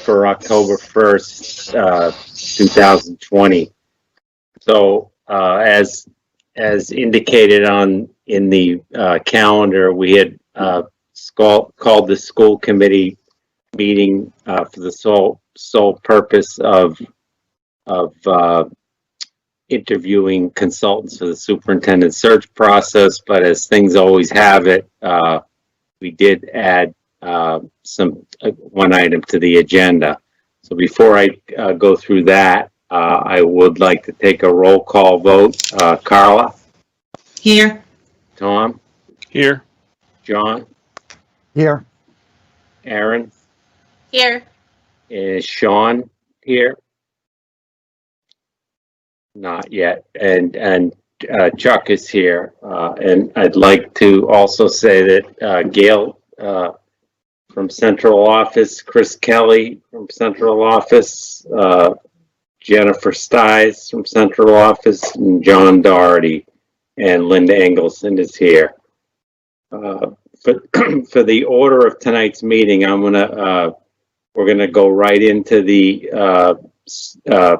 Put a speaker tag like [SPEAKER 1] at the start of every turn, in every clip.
[SPEAKER 1] for October 1st, 2020. So as indicated in the calendar, we had called the school committee meeting for the sole purpose of interviewing consultants for the superintendent search process. But as things always have it, we did add one item to the agenda. So before I go through that, I would like to take a roll call vote. Carla?
[SPEAKER 2] Here.
[SPEAKER 1] Tom?
[SPEAKER 3] Here.
[SPEAKER 1] John?
[SPEAKER 4] Here.
[SPEAKER 1] Aaron?
[SPEAKER 2] Here.
[SPEAKER 1] Is Sean here? Not yet. And Chuck is here. And I'd like to also say that Gail from Central Office, Chris Kelly from Central Office, Jennifer Stiles from Central Office, and John Doherty and Linda Engelson is here. For the order of tonight's meeting, we're gonna go right into the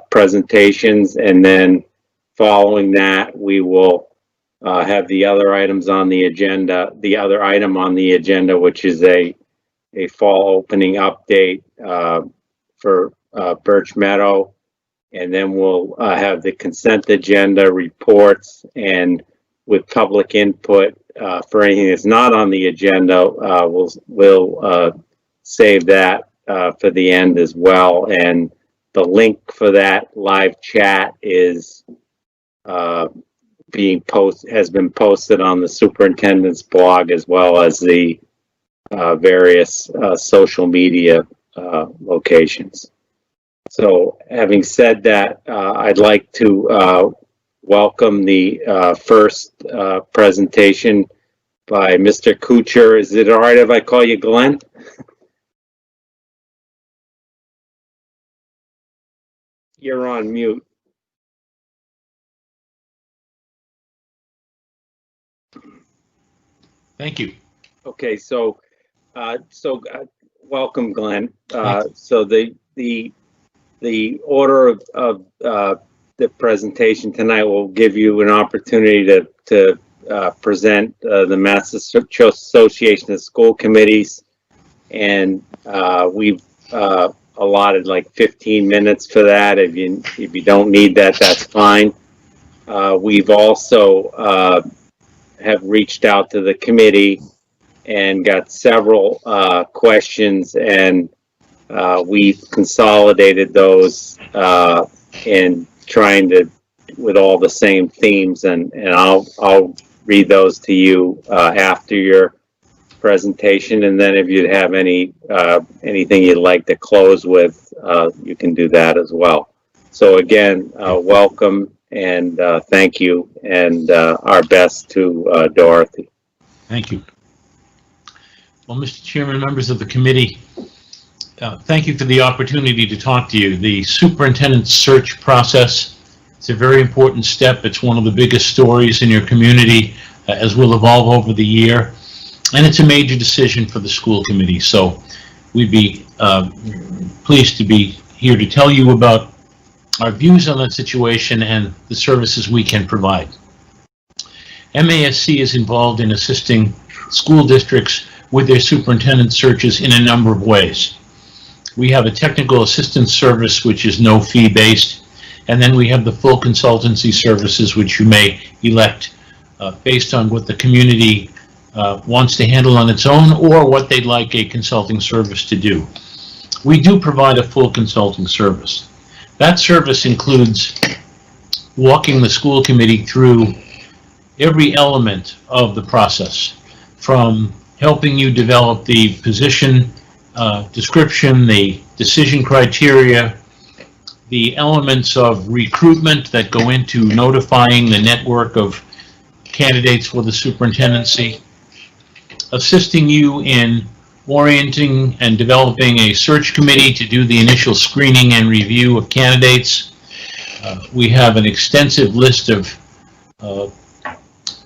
[SPEAKER 1] presentations, and then following that, we will have the other items on the agenda. The other item on the agenda, which is a fall opening update for Birch Meadow, and then we'll have the consent agenda reports, and with public input for anything that's not on the agenda, we'll save that for the end as well. And the link for that live chat is has been posted on the superintendent's blog, as well as the various social media locations. So having said that, I'd like to welcome the first presentation by Mr. Kuchar. Is it all right if I call you Glenn? You're on mute.
[SPEAKER 3] Thank you.
[SPEAKER 1] Okay, so welcome, Glenn. So the order of the presentation tonight will give you an opportunity to present the Massachusetts Association of School Committees, and we've allotted like 15 minutes for that. If you don't need that, that's fine. We've also have reached out to the committee and got several questions, and we've consolidated those and trying to with all the same themes, and I'll read those to you after your presentation, and then if you have anything you'd like to close with, you can do that as well. So again, welcome and thank you, and our best to Dorothy.
[SPEAKER 3] Thank you. Well, Mr. Chairman, members of the committee, thank you for the opportunity to talk to you. The superintendent search process, it's a very important step. It's one of the biggest stories in your community, as will evolve over the year. And it's a major decision for the school committee. So we'd be pleased to be here to tell you about our views on that situation and the services we can provide. MASC is involved in assisting school districts with their superintendent searches in a number of ways. We have a technical assistance service, which is no fee based, and then we have the full consultancy services, which you may elect based on what the community wants to handle on its own or what they'd like a consulting service to do. We do provide a full consulting service. That service includes walking the school committee through every element of the process, from helping you develop the position description, the decision criteria, the elements of recruitment that go into notifying the network of candidates for the superintendency, assisting you in orienting and developing a search committee to do the initial screening and review of candidates. We have an extensive list of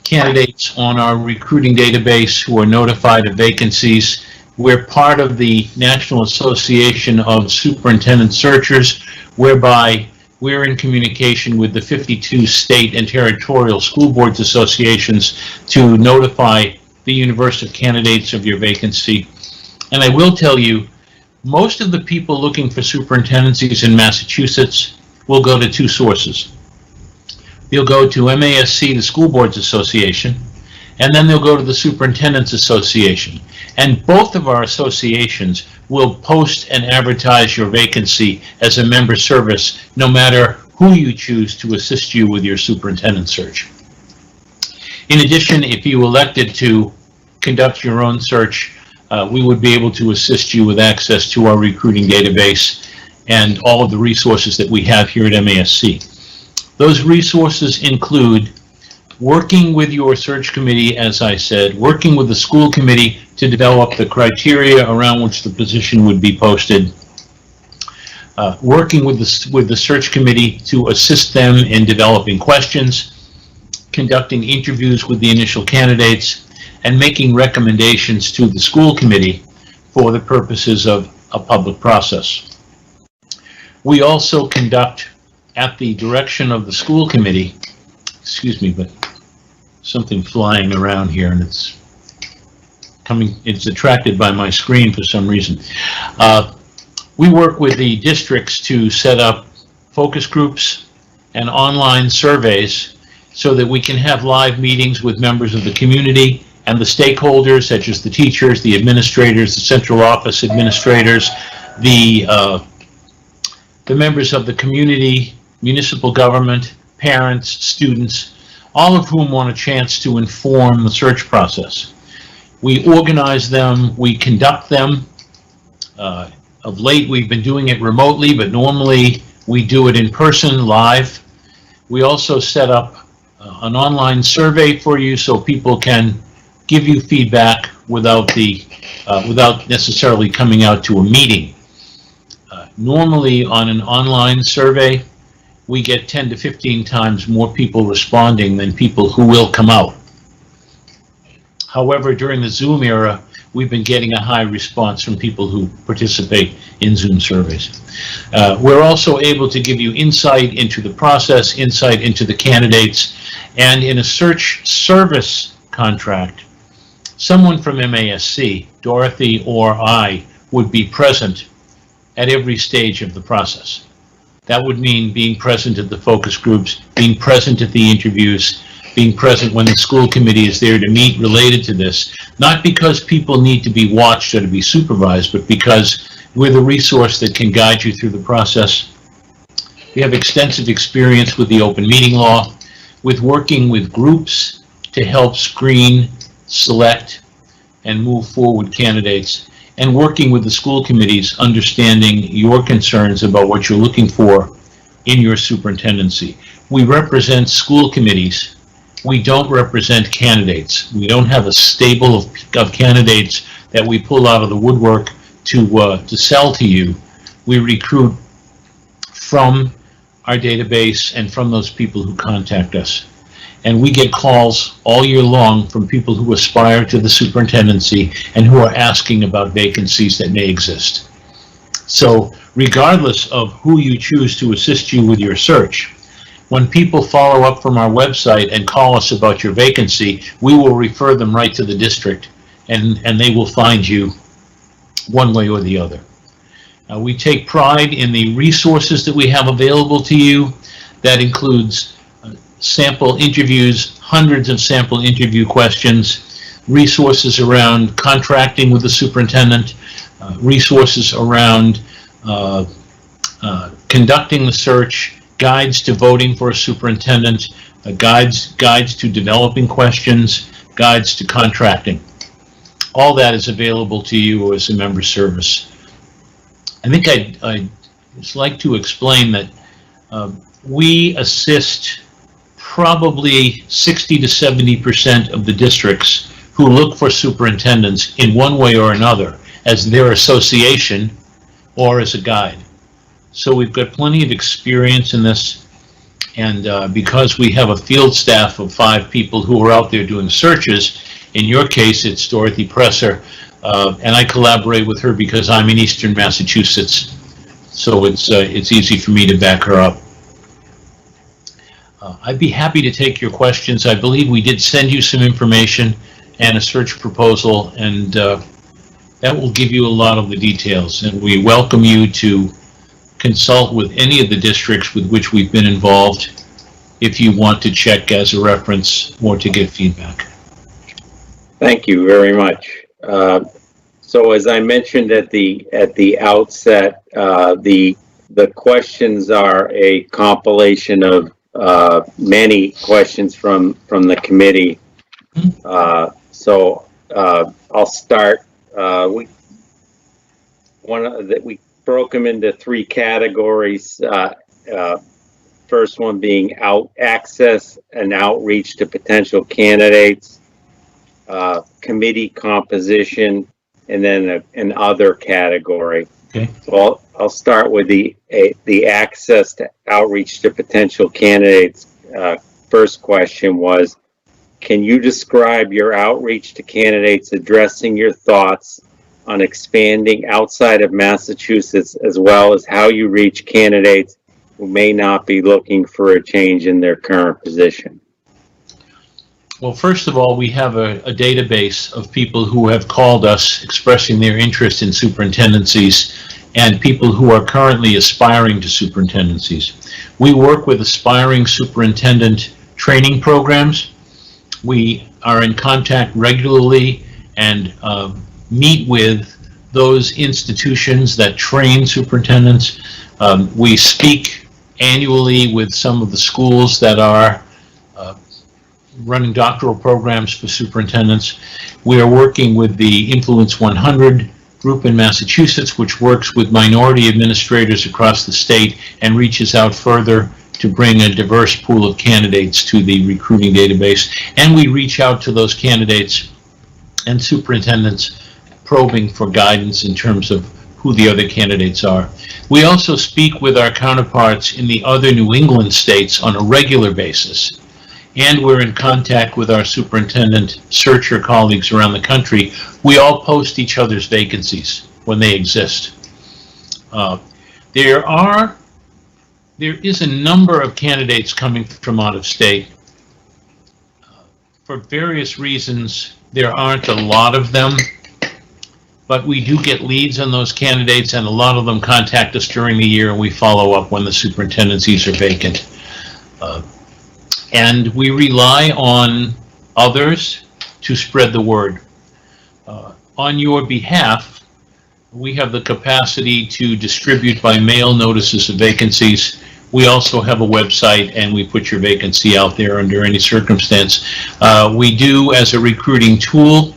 [SPEAKER 3] candidates on our recruiting database who are notified of vacancies We're part of the National Association of Superintendent Searchers, whereby we're in communication with the 52 state and territorial school boards associations to notify the universe of candidates of your vacancy. And I will tell you, most of the people looking for superintendencies in Massachusetts will go to two sources. They'll go to MASC, the School Boards Association, and then they'll go to the Superintendents Association. And both of our associations will post and advertise your vacancy as a member service, no matter who you choose to assist you with your superintendent search. In addition, if you elected to conduct your own search, we would be able to assist you with access to our recruiting database and all of the resources that we have here at MASC. Those resources include working with your search committee, as I said, working with the school committee to develop the criteria around which the position would be posted, working with the search committee to assist them in developing questions, conducting interviews with the initial candidates, and making recommendations to the school committee for the purposes of a public process. We also conduct, at the direction of the school committee, excuse me, but something flying around here and it's attracted by my screen for some reason. We work with the districts to set up focus groups and online surveys so that we can have live meetings with members of the community and the stakeholders, such as the teachers, the administrators, the central office administrators, the members of the community, municipal government, parents, students, all of whom want a chance to inform the search process. We organize them, we conduct them. Of late, we've been doing it remotely, but normally we do it in person, live. We also set up an online survey for you so people can give you feedback without necessarily coming out to a meeting. Normally on an online survey, we get 10 to 15 times more people responding than people who will come out. However, during the Zoom era, we've been getting a high response from people who participate in Zoom surveys. We're also able to give you insight into the process, insight into the candidates, and in a search service contract, someone from MASC, Dorothy or I, would be present at every stage of the process. That would mean being present at the focus groups, being present at the interviews, being present when the school committee is there to meet related to this, not because people need to be watched or to be supervised, but because we're the resource that can guide you through the process. We have extensive experience with the open meeting law, with working with groups to help screen, select, and move forward candidates, and working with the school committees, understanding your concerns about what you're looking for in your superintendency. We represent school committees. We don't represent candidates. We don't have a stable of candidates that we pull out of the woodwork to sell to you. We recruit from our database and from those people who contact us. And we get calls all year long from people who aspire to the superintendency and who are asking about vacancies that may exist. So regardless of who you choose to assist you with your search, when people follow up from our website and call us about your vacancy, we will refer them right to the district, and they will find you one way or the other. We take pride in the resources that we have available to you. That includes sample interviews, hundreds of sample interview questions, resources around contracting with the superintendent, resources around conducting the search, guides to voting for a superintendent, guides to developing questions, guides to contracting. All that is available to you as a member service. I think I'd just like to explain that we assist probably 60 to 70% of the districts who look for superintendents in one way or another as their association or as a guide. So we've got plenty of experience in this, and because we have a field staff of 5 people who are out there doing searches, in your case it's Dorothy Presser, and I collaborate with her because I'm in Eastern Massachusetts, so it's easy for me to back her up. I'd be happy to take your questions. I believe we did send you some information and a search proposal, and that will give you a lot of the details. And we welcome you to consult with any of the districts with which we've been involved if you want to check as a reference or to get feedback.
[SPEAKER 1] Thank you very much. So as I mentioned at the outset, the questions are a compilation of many questions from the committee. So I'll start. We broke them into three categories. First one being access and outreach to potential candidates, committee composition, and then an other category.
[SPEAKER 3] Okay.
[SPEAKER 1] So I'll start with the access to outreach to potential candidates. First question was, can you describe your outreach to candidates addressing your thoughts on expanding outside of Massachusetts, as well as how you reach candidates who may not be looking for a change in their current position?
[SPEAKER 3] Well, first of all, we have a database of people who have called us expressing their interest in superintendencies and people who are currently aspiring to superintendencies. We work with aspiring superintendent training programs. We are in contact regularly and meet with those institutions that train superintendents. We speak annually with some of the schools that are running doctoral programs for superintendents. We are working with the Influence 100 group in Massachusetts, which works with minority administrators across the state and reaches out further to bring a diverse pool of candidates to the recruiting database. And we reach out to those candidates and superintendents probing for guidance in terms of who the other candidates are. We also speak with our counterparts in the other New England states on a regular basis. And we're in contact with our superintendent searcher colleagues around the country. We all post each other's vacancies when they exist. There is a number of candidates coming from out of state. For various reasons, there aren't a lot of them, but we do get leads on those candidates, and a lot of them contact us during the year, and we follow up when the superintendencies are vacant. And we rely on others to spread the word. On your behalf, we have the capacity to distribute by mail notices of vacancies. We also have a website, and we put your vacancy out there under any circumstance. We do, as a recruiting tool,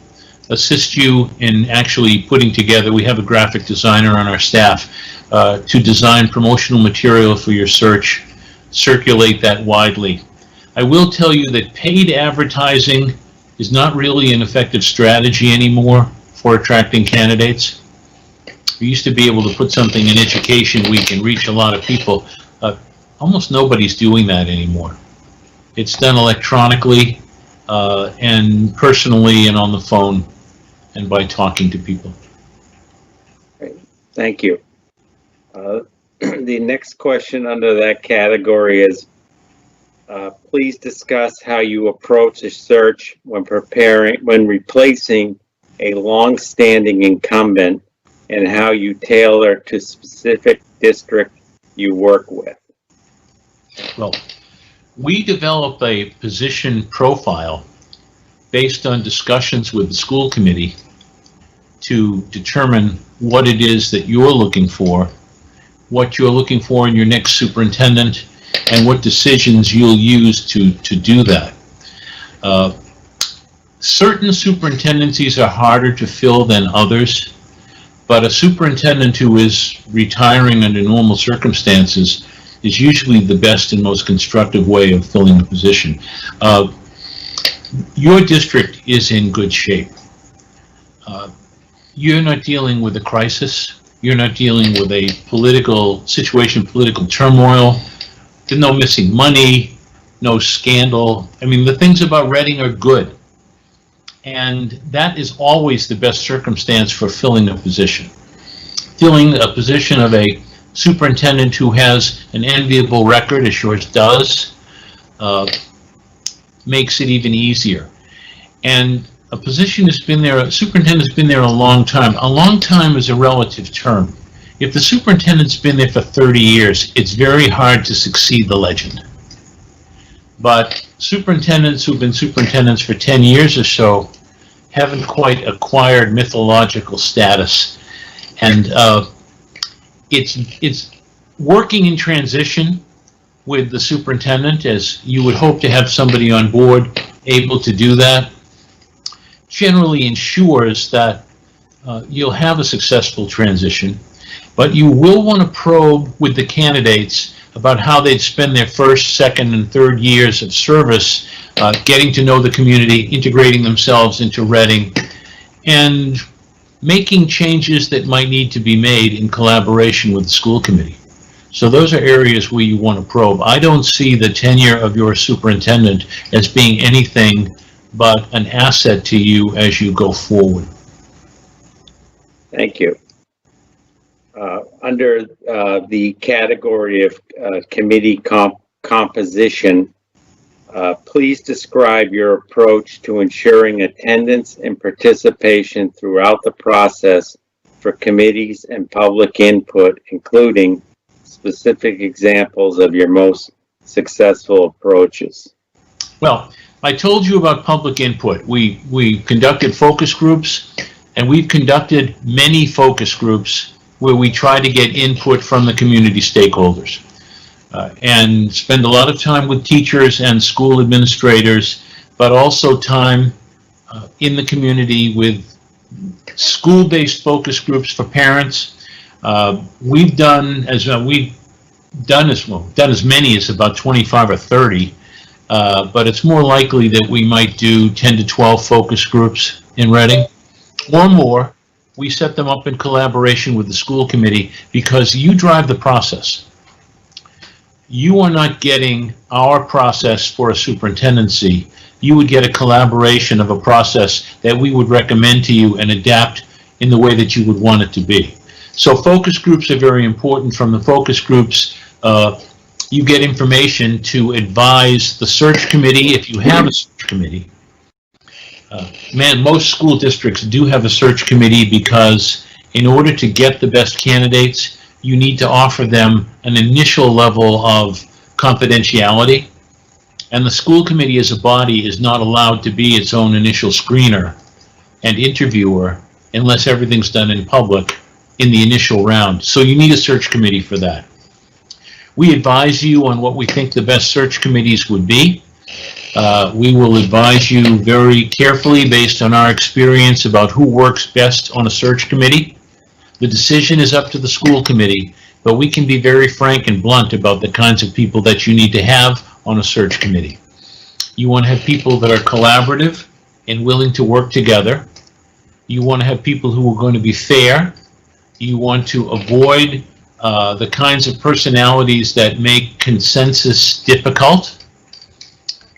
[SPEAKER 3] assist you in actually putting together, we have a graphic designer on our staff to design promotional material for your search, circulate that widely. I will tell you that paid advertising is not really an effective strategy anymore for attracting candidates. We used to be able to put something in Education Week and reach a lot of people. Almost nobody's doing that anymore. It's done electronically and personally and on the phone and by talking to people.
[SPEAKER 1] Great. Thank you. The next question under that category is, please discuss how you approach a search when replacing a long-standing incumbent and how you tailor to specific district you work with.
[SPEAKER 3] Well, we develop a position profile based on discussions with the school committee to determine what it is that you're looking for, what you're looking for in your next superintendent, and what decisions you'll use to do that. Certain superintendencies are harder to fill than others, but a superintendent who is retiring under normal circumstances is usually the best and most constructive way of filling the position. Your district is in good shape. You're not dealing with a crisis. You're not dealing with a political situation, political turmoil. There's no missing money, no scandal. I mean, the things about Reading are good. and that is always the best circumstance for filling a position. Filling a position of a superintendent who has an enviable record, as yours does, makes it even easier. And a position has been there, a superintendent's been there a long time. A long time is a relative term. If the superintendent's been there for 30 years, it's very hard to succeed the legend. But superintendents who've been superintendents for 10 years or so haven't quite acquired mythological status. And it's working in transition with the superintendent, as you would hope to have somebody on board able to do that, generally ensures that you'll have a successful transition. But you will want to probe with the candidates about how they'd spend their first, second, and third years of service, getting to know the community, integrating themselves into Reading, and making changes that might need to be made in collaboration with the school committee. So those are areas where you want to probe. I don't see the tenure of your superintendent as being anything but an asset to you as you go forward.
[SPEAKER 1] Thank you. Under the category of committee composition, please describe your approach to ensuring attendance and participation throughout the process for committees and public input, including specific examples of your most successful approaches.
[SPEAKER 3] Well, I told you about public input. We conducted focus groups, and we've conducted many focus groups where we try to get input from the community stakeholders and spend a lot of time with teachers and school administrators, but also time in the community with school-based focus groups for parents. We've done as many as about 25 or 30, but it's more likely that we might do 10 to 12 focus groups in Reading or more. We set them up in collaboration with the school committee because you drive the process. You are not getting our process for a superintendency. You would get a collaboration of a process that we would recommend to you and adapt in the way that you would want it to be. So focus groups are very important. From the focus groups, you get information to advise the search committee if you have a search committee. Most school districts do have a search committee because in order to get the best candidates, you need to offer them an initial level of confidentiality. And the school committee as a body is not allowed to be its own initial screener and interviewer unless everything's done in public in the initial round. So you need a search committee for that. We advise you on what we think the best search committees would be. We will advise you very carefully based on our experience about who works best on a search committee. The decision is up to the school committee, but we can be very frank and blunt about the kinds of people that you need to have on a search committee. You want to have people that are collaborative and willing to work together. You want to have people who are going to be fair. You want to avoid the kinds of personalities that make consensus difficult.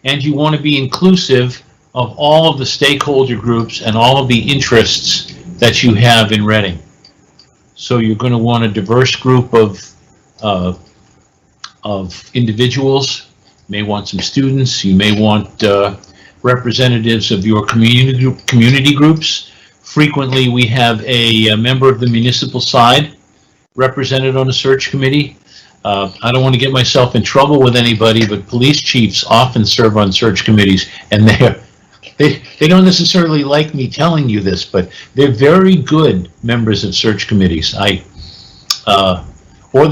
[SPEAKER 3] And you want to be inclusive of all of the stakeholder groups and all of the interests that you have in Reading. So you're going to want a diverse group of individuals. You may want some students. You may want representatives of your community groups. Frequently, we have a member of the municipal side represented on a search committee. I don't want to get myself in trouble with anybody, but police chiefs often serve on search committees, and they don't necessarily like me telling you this, but they're very good members of search committees. Or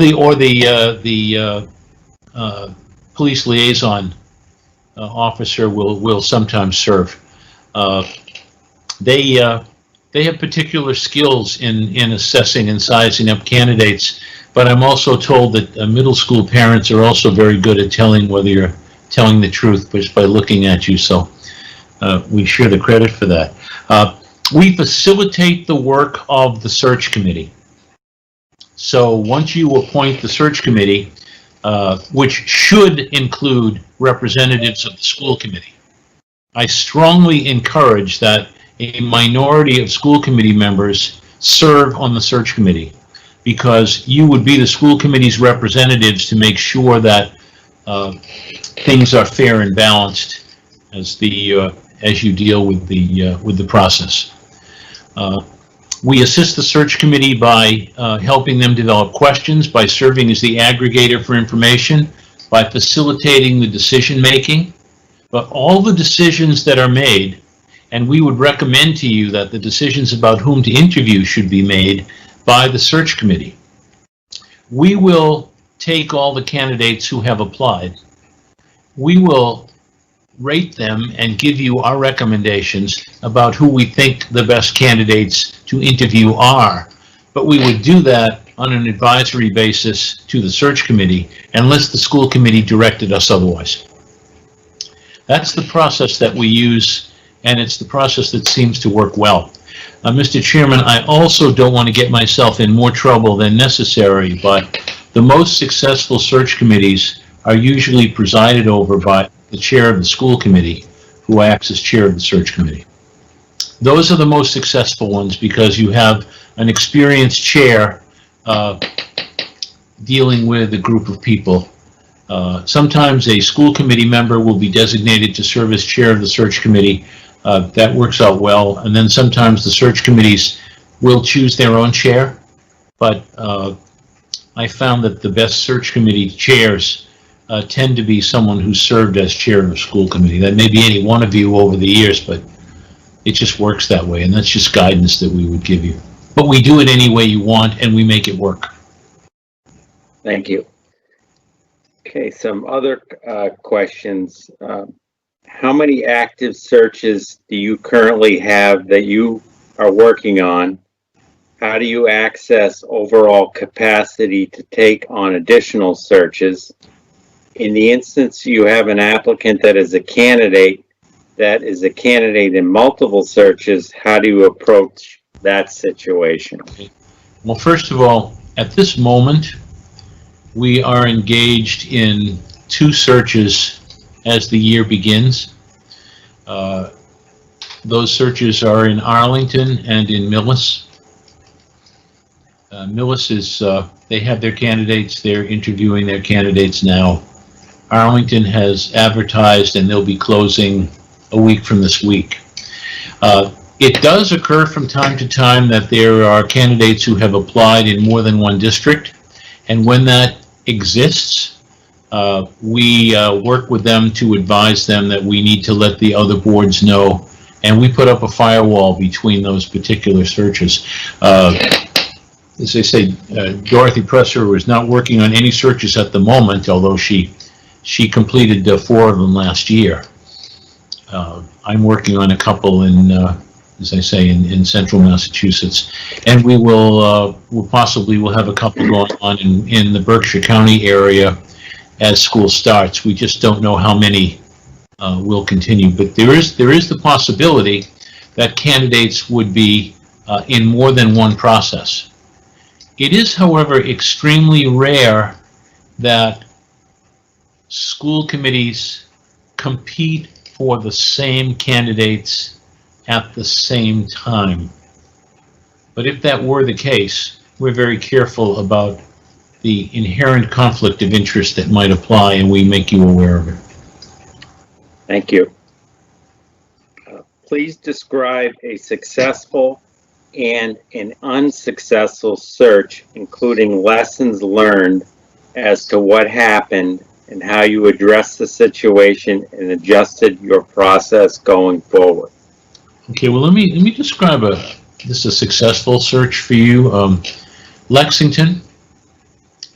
[SPEAKER 3] the police liaison officer will sometimes serve. They have particular skills in assessing and sizing up candidates. But I'm also told that middle school parents are also very good at telling whether you're telling the truth just by looking at you. So we share the credit for that. We facilitate the work of the search committee. So once you appoint the search committee, which should include representatives of the school committee. I strongly encourage that a minority of school committee members serve on the search committee, because you would be the school committee's representatives to make sure that things are fair and balanced as you deal with the process. We assist the search committee by helping them develop questions, by serving as the aggregator for information, by facilitating the decision making. But all the decisions that are made, and we would recommend to you that the decisions about whom to interview should be made by the search committee. We will take all the candidates who have applied. We will rate them and give you our recommendations about who we think the best candidates to interview are. But we would do that on an advisory basis to the search committee unless the school committee directed us otherwise. That's the process that we use, and it's the process that seems to work well. Mr. Chairman, I also don't want to get myself in more trouble than necessary, but the most successful search committees are usually presided over by the chair of the school committee, who acts as chair of the search committee. Those are the most successful ones because you have an experienced chair dealing with a group of people. Sometimes a school committee member will be designated to serve as chair of the search committee. That works out well. And then sometimes the search committees will choose their own chair. But I found that the best search committee chairs tend to be someone who served as chair of a school committee. That may be any one of you over the years, but it just works that way. And that's just guidance that we would give you. But we do it any way you want, and we make it work.
[SPEAKER 1] Thank you. Okay, some other questions. How many active searches do you currently have that you are working on? How do you access overall capacity to take on additional searches? In the instance you have an applicant that is a candidate in multiple searches, how do you approach that situation?
[SPEAKER 3] Well, first of all, at this moment, we are engaged in 2 searches as the year begins. Those searches are in Arlington and in Millis. Millis is, they have their candidates, they're interviewing their candidates now. Arlington has advertised and they'll be closing a week from this week. It does occur from time to time that there are candidates who have applied in more than one district, and when that exists, we work with them to advise them that we need to let the other boards know, and we put up a firewall between those particular searches. As I say, Dorothy Presser was not working on any searches at the moment, although she completed 4 of them last year. I'm working on a couple in, as I say, in central Massachusetts, and we will possibly will have a couple going on in the Berkshire County area as school starts. We just don't know how many will continue, but there is the possibility that candidates would be in more than one process. It is, however, extremely rare that school committees compete for the same candidates at the same time. But if that were the case, we're very careful about the inherent conflict of interest that might apply, and we make you aware of it.
[SPEAKER 1] Thank you. Please describe a successful and an unsuccessful search, including lessons learned as to what happened and how you addressed the situation and adjusted your process going forward.
[SPEAKER 3] Okay, well, let me describe a successful search for you. Lexington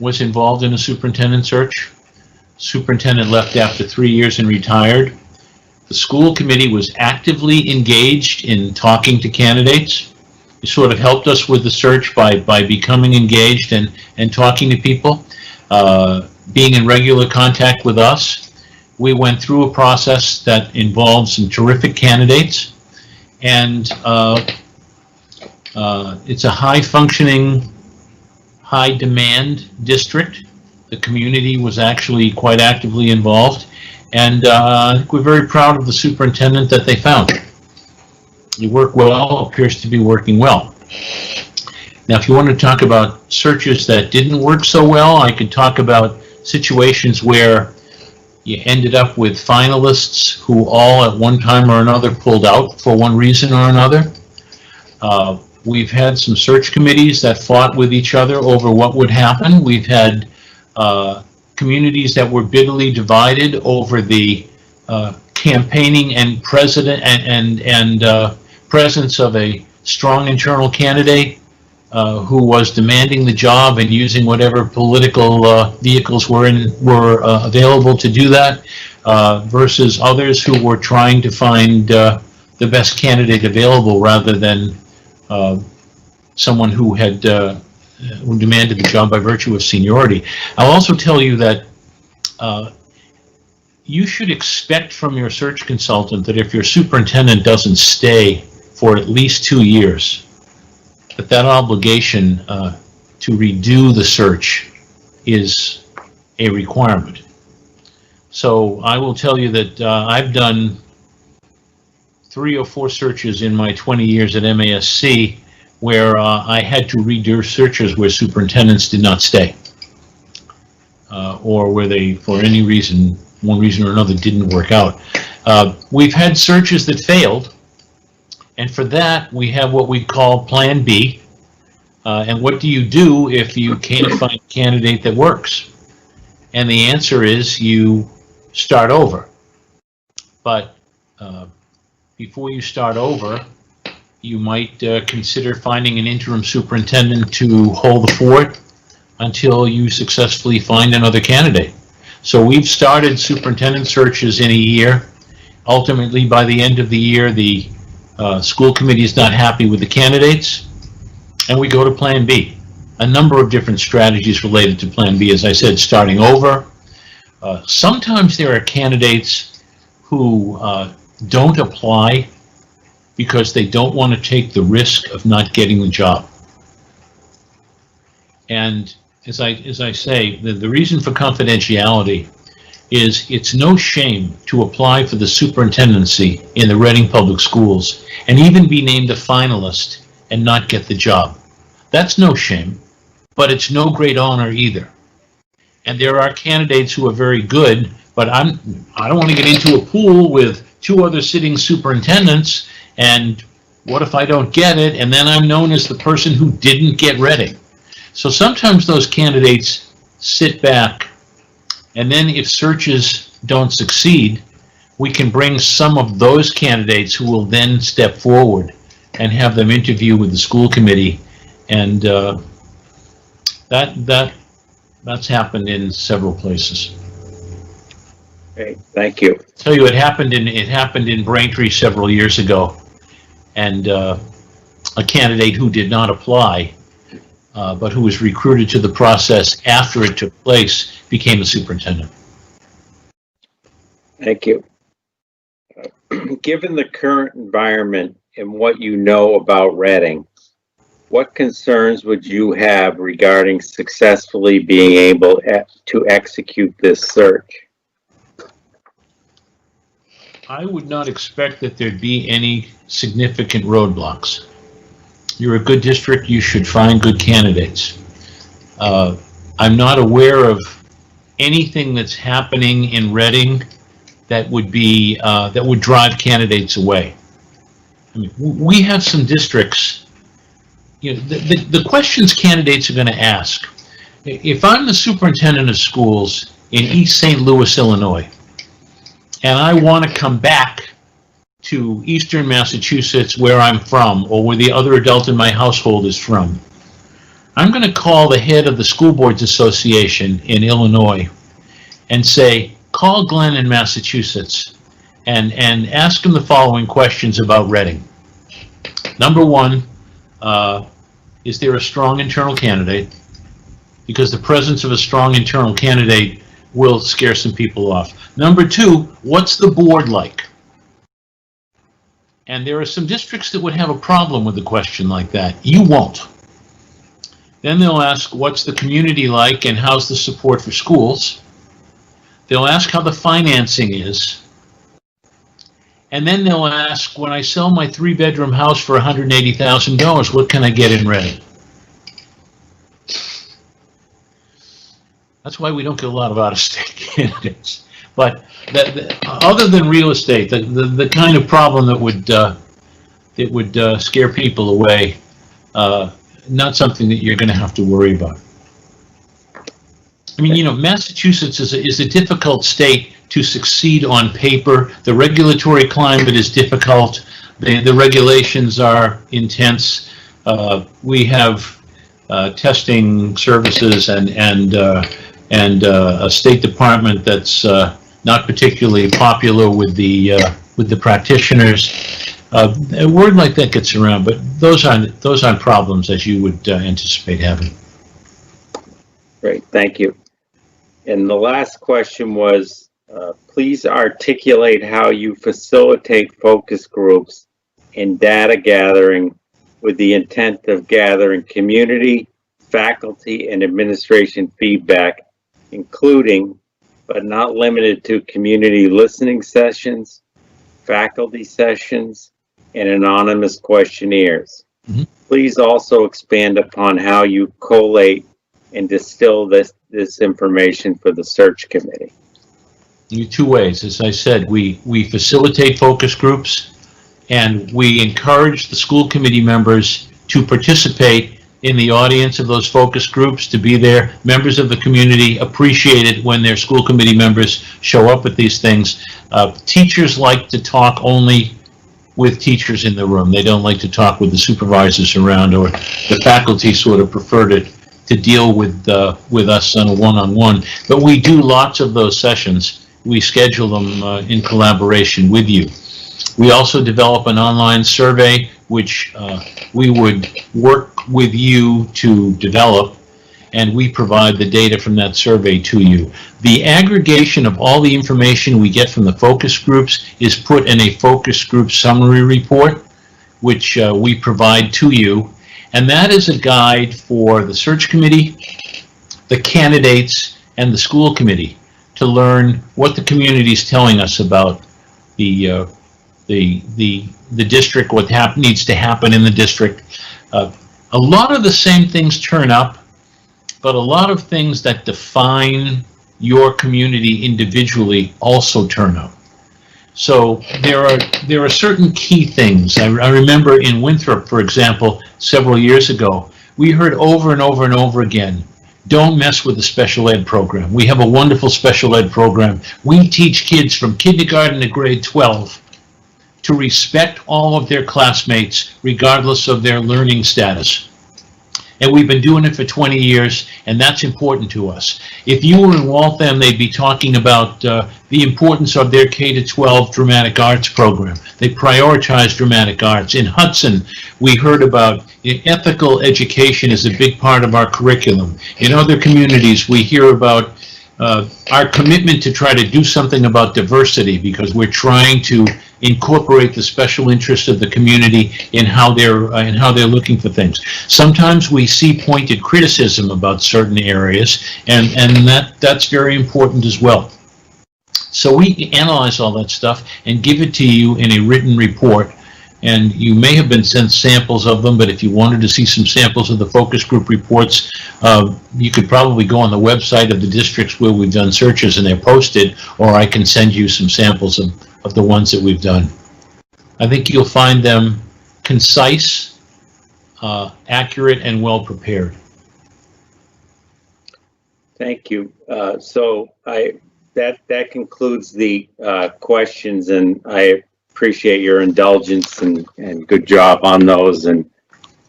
[SPEAKER 3] was involved in a superintendent search. Superintendent left after 3 years and retired. The school committee was actively engaged in talking to candidates. It sort of helped us with the search by becoming engaged and talking to people, being in regular contact with us. We went through a process that involved some terrific candidates, and it's a high-functioning, high-demand district. The community was actually quite actively involved, and I think we're very proud of the superintendent that they found. He worked well, appears to be working well. Now, if you want to talk about searches that didn't work so well, I could talk about situations where you ended up with finalists who all at one time or another pulled out for one reason or another. We've had some search committees that fought with each other over what would happen. We've had communities that were bitterly divided over the campaigning and presence of a strong internal candidate who was demanding the job and using whatever political vehicles were available to do that, versus others who were trying to find the best candidate available rather than someone who had who demanded the job by virtue of seniority. I'll also tell you that you should expect from your search consultant that if your superintendent doesn't stay for at least 2 years, that obligation to redo the search is a requirement. So I will tell you that I've done 3 or 4 searches in my 20 years at MASC where I had to redo searches where superintendents did not stay, or where they, for any reason, one reason or another, didn't work out. We've had searches that failed, and for that we have what we call Plan B. And what do you do if you can't find a candidate that works? And the answer is you start over. But before you start over, you might consider finding an interim superintendent to hold the fort until you successfully find another candidate. So we've started superintendent searches in a year. Ultimately, by the end of the year, the school committee is not happy with the candidates, and we go to Plan B. A number of different strategies related to Plan B, as I said, starting over. Sometimes there are candidates who don't apply because they don't want to take the risk of not getting the job. And as I say, the reason for confidentiality is it's no shame to apply for the superintendency in the Reading Public Schools and even be named a finalist and not get the job. That's no shame, but it's no great honor either. And there are candidates who are very good, but I don't want to get into a pool with 2 other sitting superintendents, and what if I don't get it, and then I'm known as the person who didn't get Reading. So sometimes those candidates sit back, and then if searches don't succeed, we can bring some of those candidates who will then step forward and have them interview with the school committee, and that's happened in several places.
[SPEAKER 1] Okay, thank you.
[SPEAKER 3] I'll tell you, it happened in Braintree several years ago, and a candidate who did not apply, but who was recruited to the process after it took place, became a superintendent.
[SPEAKER 1] Thank you. Given the current environment and what you know about Reading, what concerns would you have regarding successfully being able to execute this search?
[SPEAKER 3] I would not expect that there'd be any significant roadblocks. You're a good district, you should find good candidates. I'm not aware of anything that's happening in Reading that would be that would drive candidates away. I mean, we have some districts. You know, the questions candidates are going to ask. If I'm the superintendent of schools in East St. Louis, Illinois, and I want to come back to Eastern Massachusetts, where I'm from, or where the other adult in my household is from, I'm going to call the head of the School Boards Association in Illinois and say, call Glenn in Massachusetts and ask him the following questions about Reading. Number 1, is there a strong internal candidate? Because the presence of a strong internal candidate will scare some people off. Number 2, what's the board like? And there are some districts that would have a problem with a question like that. You won't. Then they'll ask, what's the community like and how's the support for schools? They'll ask how the financing is. And then they'll ask, when I sell my 3-bedroom house for $180,000, what can I get in Reading? That's why we don't get a lot of out-of-state candidates. But other than real estate, the kind of problem that would scare people away, not something that you're going to have to worry about. I mean, you know, Massachusetts is a difficult state to succeed on paper. The regulatory climate is difficult. The regulations are intense. We have testing services and a State Department that's not particularly popular with the practitioners. A word like that gets around, but those aren't problems as you would anticipate having.
[SPEAKER 1] Great, thank you. And the last question was, please articulate how you facilitate focus groups and data gathering with the intent of gathering community, faculty, and administration feedback, including, but not limited to, community listening sessions, faculty sessions, and anonymous questionnaires.
[SPEAKER 3] Mm-hmm.
[SPEAKER 1] Please also expand upon how you collate and distill this information for the search committee.
[SPEAKER 3] In 2 ways. As I said, we facilitate focus groups, and we encourage the school committee members to participate in the audience of those focus groups, to be there. Members of the community appreciate it when their school committee members show up at these things. Teachers like to talk only with teachers in the room. They don't like to talk with the supervisors around, or the faculty sort of prefer to deal with us on a one-on-one. But we do lots of those sessions. We schedule them in collaboration with you. We also develop an online survey, which we would work with you to develop, and we provide the data from that survey to you. The aggregation of all the information we get from the focus groups is put in a focus group summary report, which we provide to you. And that is a guide for the search committee, the candidates, and the school committee to learn what the community is telling us about the district, what needs to happen in the district. A lot of the same things turn up, but a lot of things that define your community individually also turn up. So there are certain key things. I remember in Winthrop, for example, several years ago, we heard over and over and over again, don't mess with the special ed program. We have a wonderful special ed program. We teach kids from kindergarten to grade 12 to respect all of their classmates regardless of their learning status. And we've been doing it for 20 years, and that's important to us. If you were in Waltham, they'd be talking about the importance of their K-12 dramatic arts program. They prioritize dramatic arts. In Hudson, we heard about ethical education is a big part of our curriculum. In other communities, we hear about our commitment to try to do something about diversity, because we're trying to incorporate the special interests of the community in how they're looking for things. Sometimes we see pointed criticism about certain areas, and that's very important as well. So we analyze all that stuff and give it to you in a written report. And you may have been sent samples of them, but if you wanted to see some samples of the focus group reports, you could probably go on the website of the districts where we've done searches and they're posted, or I can send you some samples of the ones that we've done. I think you'll find them concise, accurate, and well prepared.
[SPEAKER 1] Thank you. So that concludes the questions, and I appreciate your indulgence and good job on those. And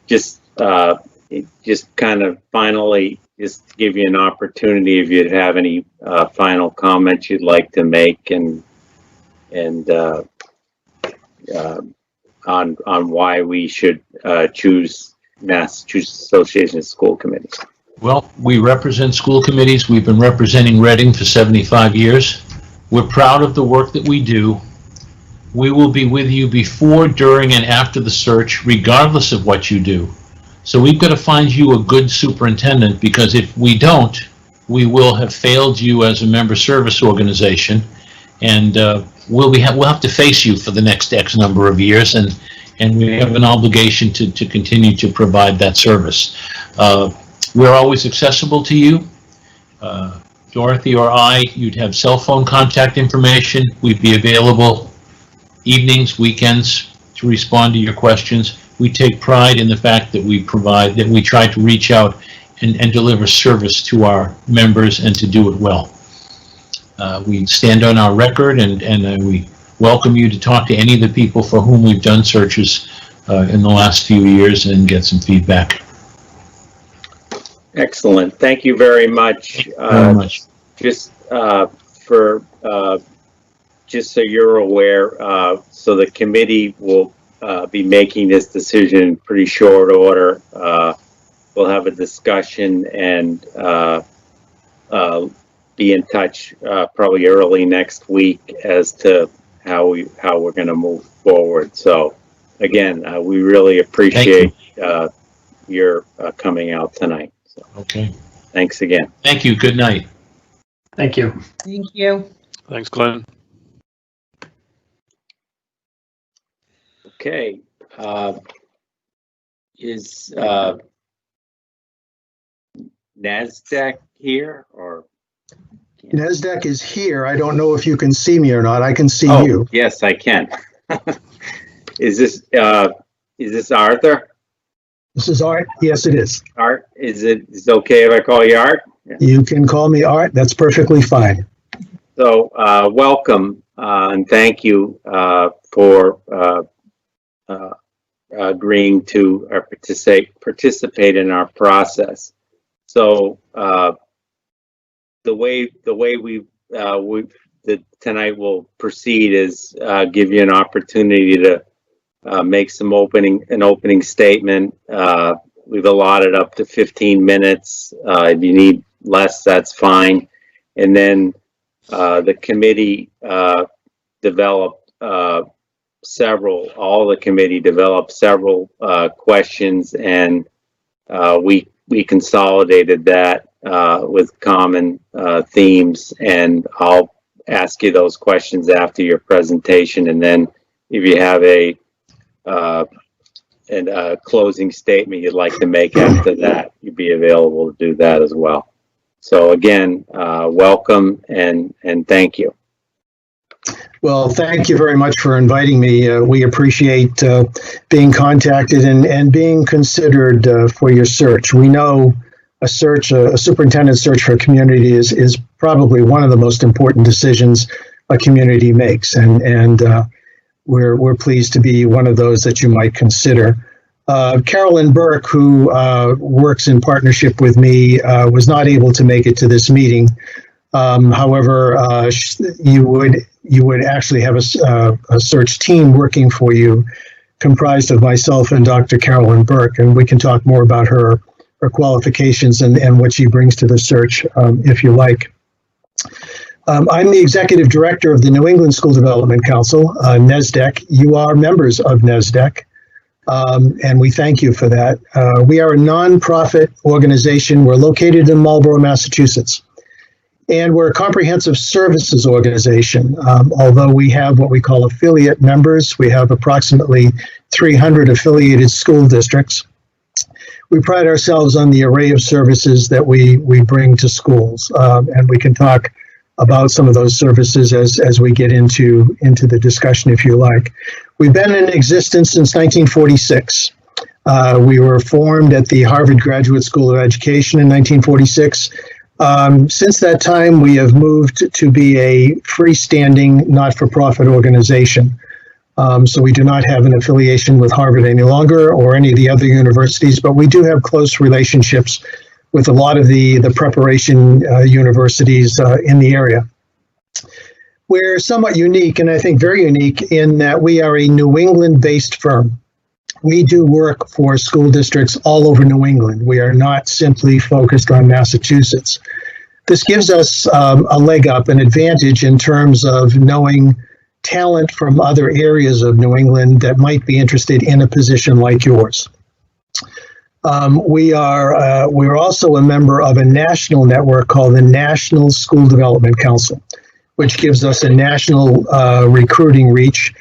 [SPEAKER 1] just kind of finally, just to give you an opportunity, if you'd have any final comments you'd like to make, and on why we should choose Massachusetts Association of School Committees.
[SPEAKER 3] Well, we represent school committees. We've been representing Reading for 75 years. We're proud of the work that we do. We will be with you before, during, and after the search, regardless of what you do. So we've got to find you a good superintendent, because if we don't, we will have failed you as a member service organization, and we'll have to face you for the next X number of years, and we have an obligation to continue to provide that service. We're always accessible to you. Dorothy or I, you'd have cell phone contact information. We'd be available evenings, weekends to respond to your questions. We take pride in the fact that we try to reach out and deliver service to our members, and to do it well. We stand on our record, and we welcome you to talk to any of the people for whom we've done searches in the last few years and get some feedback.
[SPEAKER 1] Excellent. Thank you very much.
[SPEAKER 3] Very much.
[SPEAKER 1] Just just so you're aware, so the committee will be making this decision in pretty short order. We'll have a discussion and be in touch probably early next week as to how we're going to move forward. So again, we really appreciate your coming out tonight. So,
[SPEAKER 3] okay.
[SPEAKER 1] Thanks again.
[SPEAKER 3] Thank you. Good night.
[SPEAKER 4] Thank you.
[SPEAKER 2] Thank you.
[SPEAKER 5] Thanks, Glenn.
[SPEAKER 1] Okay. Is NASDAQ here, or?
[SPEAKER 6] NASDAQ is here. I don't know if you can see me or not. I can see
[SPEAKER 1] Oh,
[SPEAKER 6] you.
[SPEAKER 1] yes, I can. Is this Arthur?
[SPEAKER 6] This is Art. Yes, it is.
[SPEAKER 1] Art, is it okay if I call you Art?
[SPEAKER 6] You can call me Art. That's perfectly fine.
[SPEAKER 1] So, welcome, and thank you for agreeing to participate in our process. So, the way tonight will proceed is give you an opportunity to make an opening statement. We've allotted up to 15 minutes. If you need less, that's fine. And then the committee developed several questions, and we consolidated that with common themes, and I'll ask you those questions after your presentation, and then if you have a closing statement you'd like to make after that, you'd be available to do that as well. So again, welcome and thank you.
[SPEAKER 6] Well, thank you very much for inviting me. We appreciate being contacted and being considered for your search. We know a superintendent search for a community is probably one of the most important decisions a community makes, and we're pleased to be one of those that you might consider. Carolyn Burke, who works in partnership with me, was not able to make it to this meeting. However, you would actually have a search team working for you, comprised of myself and Dr. Carolyn Burke, and we can talk more about her qualifications and what she brings to the search, if you like. I'm the executive director of the New England School Development Council, NESDEC. You are members of NESDEC, and we thank you for that. We are a nonprofit organization. We're located in Marlborough, Massachusetts, and we're a comprehensive services organization. Although we have what we call affiliate members, we have approximately 300 affiliated school districts. We pride ourselves on the array of services that we bring to schools, and we can talk about some of those services as we get into the discussion, if you like. We've been in existence since 1946. We were formed at the Harvard Graduate School of Education in 1946. Since that time, we have moved to be a freestanding, not-for-profit organization. So we do not have an affiliation with Harvard any longer or any of the other universities, but we do have close relationships with a lot of the preparation universities in the area. We're somewhat unique, and I think very unique, in that we are a New England-based firm. We do work for school districts all over New England. We are not simply focused on Massachusetts. This gives us a leg up, an advantage in terms of knowing talent from other areas of New England that might be interested in a position like yours. We're also a member of a national network called the National School Development Council, which gives us a national recruiting reach.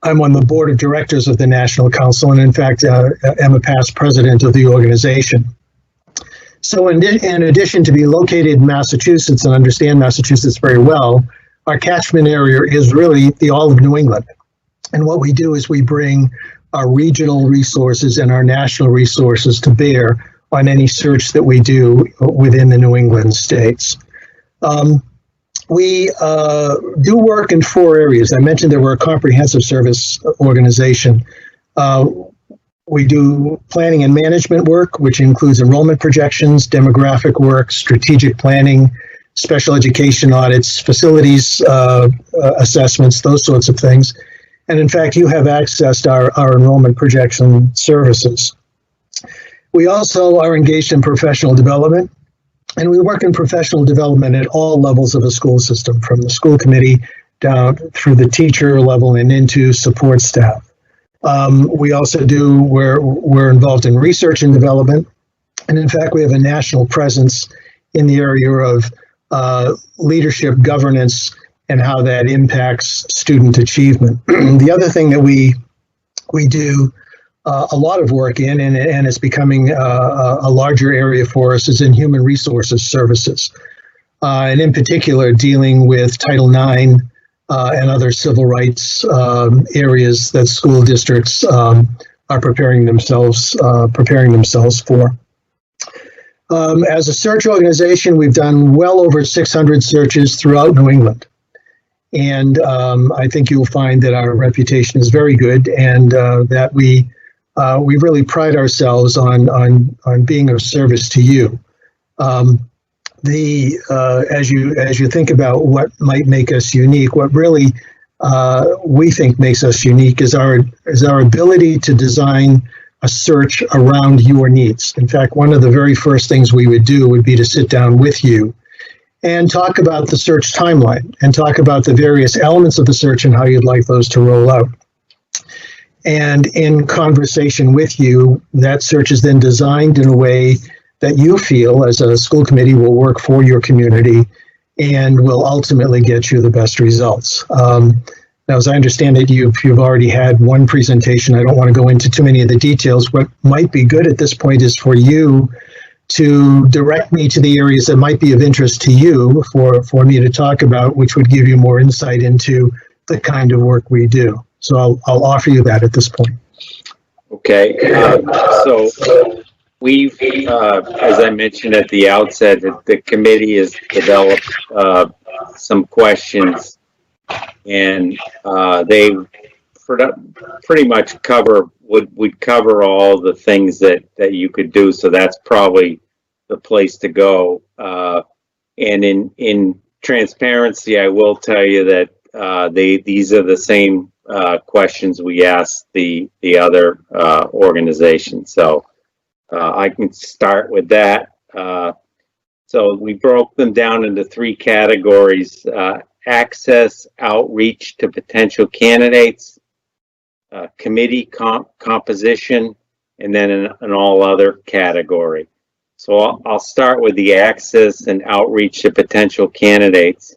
[SPEAKER 6] I'm on the board of directors of the National Council, and in fact, am a past president of the organization. So in addition to be located in Massachusetts and understand Massachusetts very well, our catchment area is really the all of New England. And what we do is we bring our regional resources and our national resources to bear on any search that we do within the New England states. We do work in 4 areas. I mentioned that we're a comprehensive service organization. We do planning and management work, which includes enrollment projections, demographic work, strategic planning, special education audits, facilities assessments, those sorts of things. And in fact, you have accessed our enrollment projection services. We also are engaged in professional development, and we work in professional development at all levels of the school system, from the school committee down through the teacher level and into support staff. We also we're involved in research and development. And in fact, we have a national presence in the area of leadership governance and how that impacts student achievement. The other thing that we do a lot of work in, and it's becoming a larger area for us, is in human resources services. And in particular, dealing with Title IX and other civil rights areas that school districts are preparing themselves for. As a search organization, we've done well over 600 searches throughout New England. And I think you'll find that our reputation is very good, and that we really pride ourselves on being of service to you. As you think about what might make us unique, what really we think makes us unique is our ability to design a search around your needs. In fact, one of the very first things we would do would be to sit down with you and talk about the search timeline and talk about the various elements of the search and how you'd like those to roll out. And in conversation with you, that search is then designed in a way that you feel as a school committee will work for your community and will ultimately get you the best results. Now, as I understand it, you've already had one presentation. I don't want to go into too many of the details. What might be good at this point is for you to direct me to the areas that might be of interest to you for me to talk about, which would give you more insight into the kind of work we do. So I'll offer you that at this point.
[SPEAKER 1] Okay. So we've, as I mentioned at the outset, the committee has developed some questions, and they pretty much would cover all the things that you could do. So that's probably the place to go. And in transparency, I will tell you that these are the same questions we asked the other organizations. So I can start with that. So we broke them down into 3 categories: access, outreach to potential candidates, committee composition, and then an all other category. So I'll start with the access and outreach to potential candidates.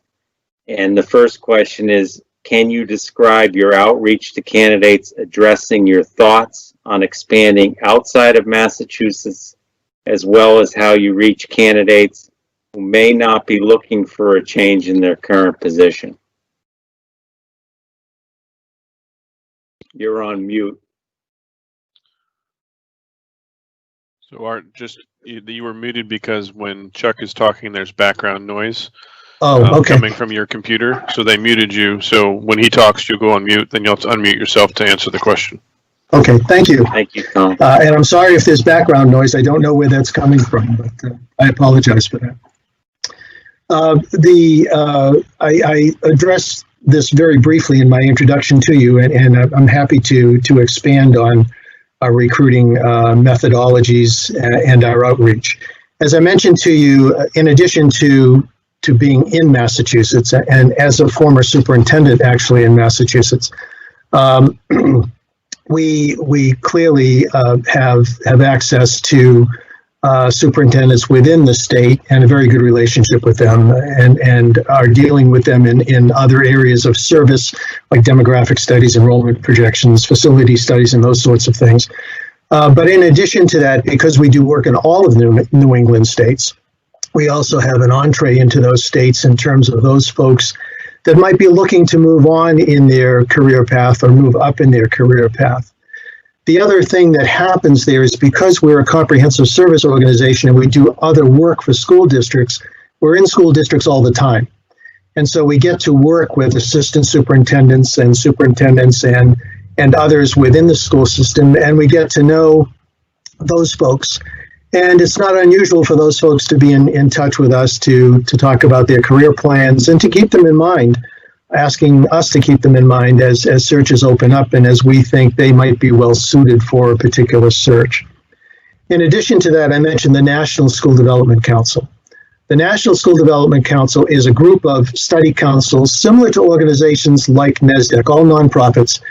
[SPEAKER 1] And the first question is, can you describe your outreach to candidates addressing your thoughts on expanding outside of Massachusetts, as well as how you reach candidates who may not be looking for a change in their current position? You're on mute.
[SPEAKER 4] So Art, you were muted because when Chuck is talking, there's background noise.
[SPEAKER 6] Oh, okay.
[SPEAKER 4] Coming from your computer, so they muted you. So when he talks, you'll go on mute. Then you'll have to unmute yourself to answer the question.
[SPEAKER 6] Okay, thank you.
[SPEAKER 1] Thank you, Tom.
[SPEAKER 6] And I'm sorry if there's background noise. I don't know where that's coming from, but I apologize for that. I addressed this very briefly in my introduction to you, and I'm happy to expand on our recruiting methodologies and our outreach. As I mentioned to you, in addition to being in Massachusetts, and as a former superintendent actually in Massachusetts, we clearly have access to superintendents within the state and a very good relationship with them, and are dealing with them in other areas of service like demographic studies, enrollment projections, facility studies, and those sorts of things. But in addition to that, because we do work in all of New England states, we also have an entree into those states in terms of those folks that might be looking to move on in their career path or move up in their career path. The other thing that happens there is because we're a comprehensive service organization and we do other work for school districts, we're in school districts all the time. And so we get to work with assistant superintendents and superintendents and others within the school system, and we get to know those folks. And it's not unusual for those folks to be in touch with us to talk about their career plans and to keep them in mind, asking us to keep them in mind as searches open up and as we think they might be well suited for a particular search. In addition to that, I mentioned the National School Development Council. The National School Development Council is a group of study councils similar to organizations like NESDEC, all nonprofits,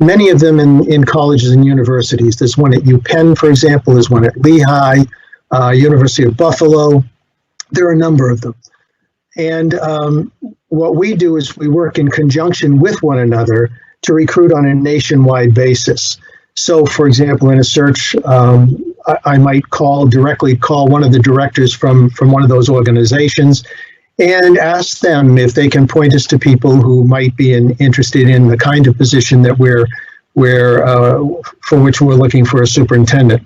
[SPEAKER 6] many of them in colleges and universities. There's one at UPenn, for example. There's one at Lehigh, University of Buffalo. There are a number of them. And what we do is we work in conjunction with one another to recruit on a nationwide basis. So, for example, in a search, I might directly call one of the directors from one of those organizations and ask them if they can point us to people who might be interested in the kind of position that for which we're looking for a superintendent.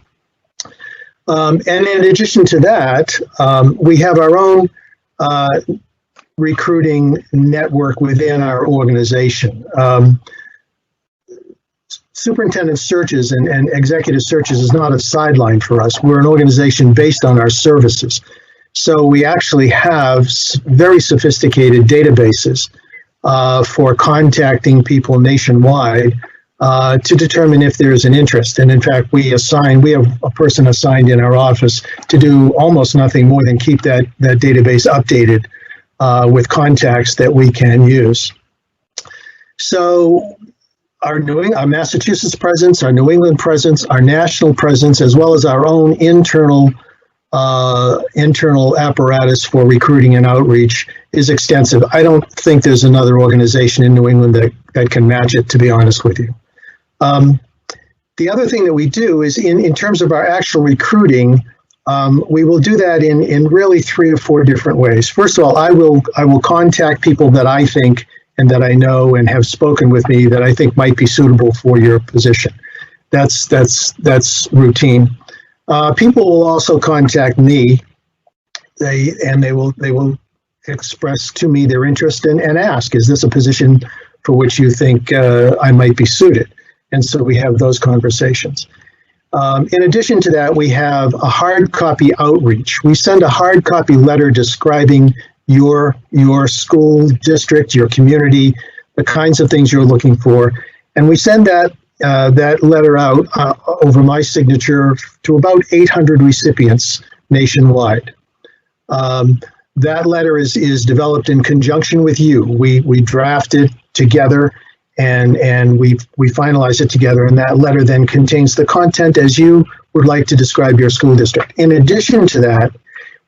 [SPEAKER 6] And in addition to that, we have our own recruiting network within our organization. Superintendent searches and executive searches is not a sideline for us. We're an organization based on our services. So we actually have very sophisticated databases for contacting people nationwide to determine if there's an interest. And in fact, we have a person assigned in our office to do almost nothing more than keep that database updated with contacts that we can use. So our Massachusetts presence, our New England presence, our national presence, as well as our own internal apparatus for recruiting and outreach is extensive. I don't think there's another organization in New England that can match it, to be honest with you. The other thing that we do is in terms of our actual recruiting, we will do that in really 3 or 4 different ways. First of all, I will contact people that I think and that I know and have spoken with me that I think might be suitable for your position. That's routine. People will also contact me. They will express to me their interest and ask, is this a position for which you think I might be suited? And so we have those conversations. In addition to that, we have a hard copy outreach. We send a hard copy letter describing your school district, your community, the kinds of things you're looking for, and we send that letter out over my signature to about 800 recipients nationwide. That letter is developed in conjunction with you. We draft it together and we finalize it together, and that letter then contains the content as you would like to describe your school district. In addition to that,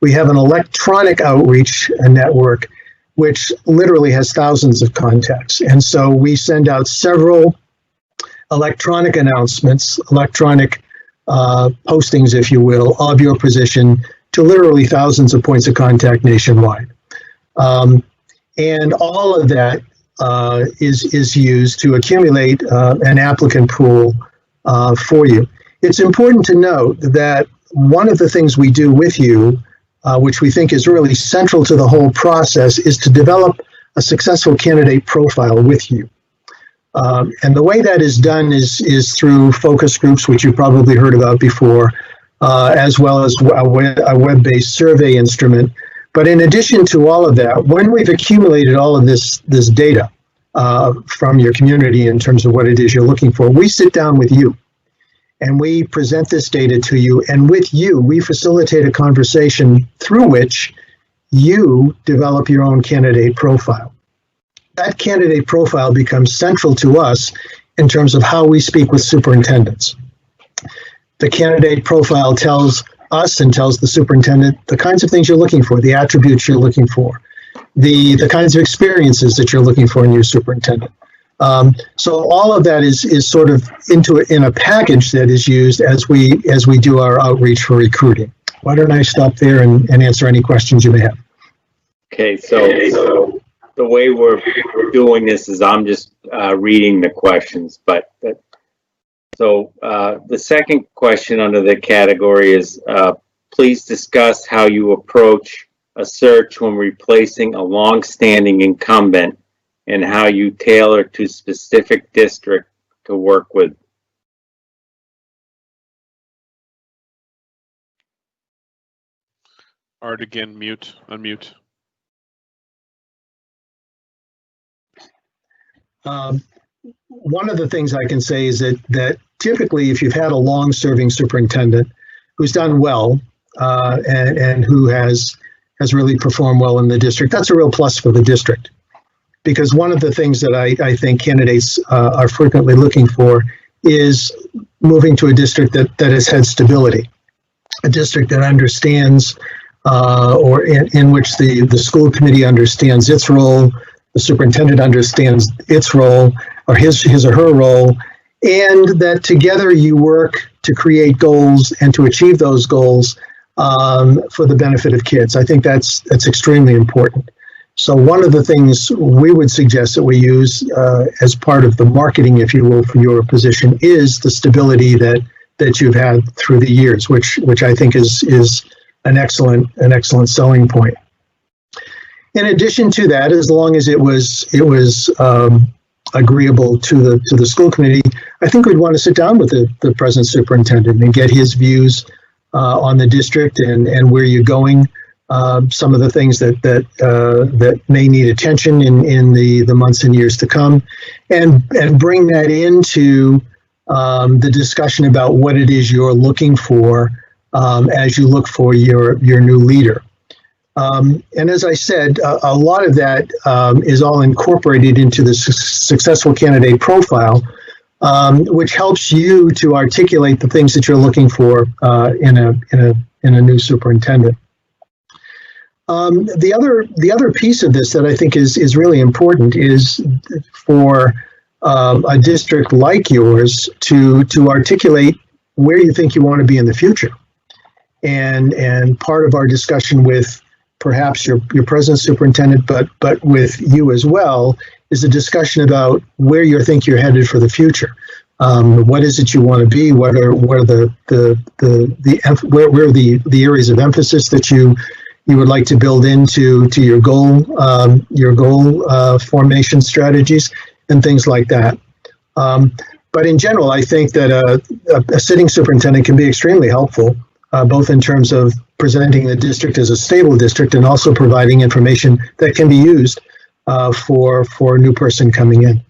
[SPEAKER 6] we have an electronic outreach network which literally has thousands of contacts. And so we send out several electronic announcements, electronic postings, if you will, of your position to literally thousands of points of contact nationwide. And all of that is used to accumulate an applicant pool for you. It's important to note that one of the things we do with you, which we think is really central to the whole process, is to develop a successful candidate profile with you. And the way that is done is through focus groups, which you've probably heard about before, as well as a web-based survey instrument. But in addition to all of that, when we've accumulated all of this data from your community in terms of what it is you're looking for, we sit down with you and we present this data to you. And with you, we facilitate a conversation through which you develop your own candidate profile. That candidate profile becomes central to us in terms of how we speak with superintendents. The candidate profile tells us and tells the superintendent the kinds of things you're looking for, the attributes you're looking for, the kinds of experiences that you're looking for in your superintendent. So all of that is sort of in a package that is used as we do our outreach for recruiting. Why don't I stop there and answer any questions you may have?
[SPEAKER 1] Okay, so the way we're doing this is I'm just reading the questions, so the second question under the category is please discuss how you approach a search when replacing a long-standing incumbent and how you tailor to specific district to work with.
[SPEAKER 4] Art again, unmute.
[SPEAKER 6] One of the things I can say is that typically if you've had a long-serving superintendent who's done well and who has really performed well in the district, that's a real plus for the district. Because one of the things that I think candidates are frequently looking for is moving to a district that has had stability, a district that understands or in which the school committee understands its role, the superintendent understands its role or his or her role, and that together you work to create goals and to achieve those goals for the benefit of kids. I think that's extremely important. So one of the things we would suggest that we use as part of the marketing, if you will, for your position is the stability that you've had through the years, which I think is an excellent selling point. In addition to that, as long as it was agreeable to the school committee, I think we'd want to sit down with the present superintendent and get his views on the district and where you're going. Some of the things that may need attention in the months and years to come, and bring that into the discussion about what it is you're looking for as you look for your new leader. And as I said, a lot of that is all incorporated into the successful candidate profile, which helps you to articulate the things that you're looking for in a new superintendent. The other piece of this that I think is really important is for a district like yours to articulate where you think you want to be in the future. And part of our discussion with perhaps your present superintendent, but with you as well, is a discussion about where you think you're headed for the future. What is it you want to be? What are the areas of emphasis that you would like to build into your goal formation strategies and things like that. But in general, I think that a sitting superintendent can be extremely helpful, both in terms of presenting the district as a stable district and also providing information that can be used for a new person coming in.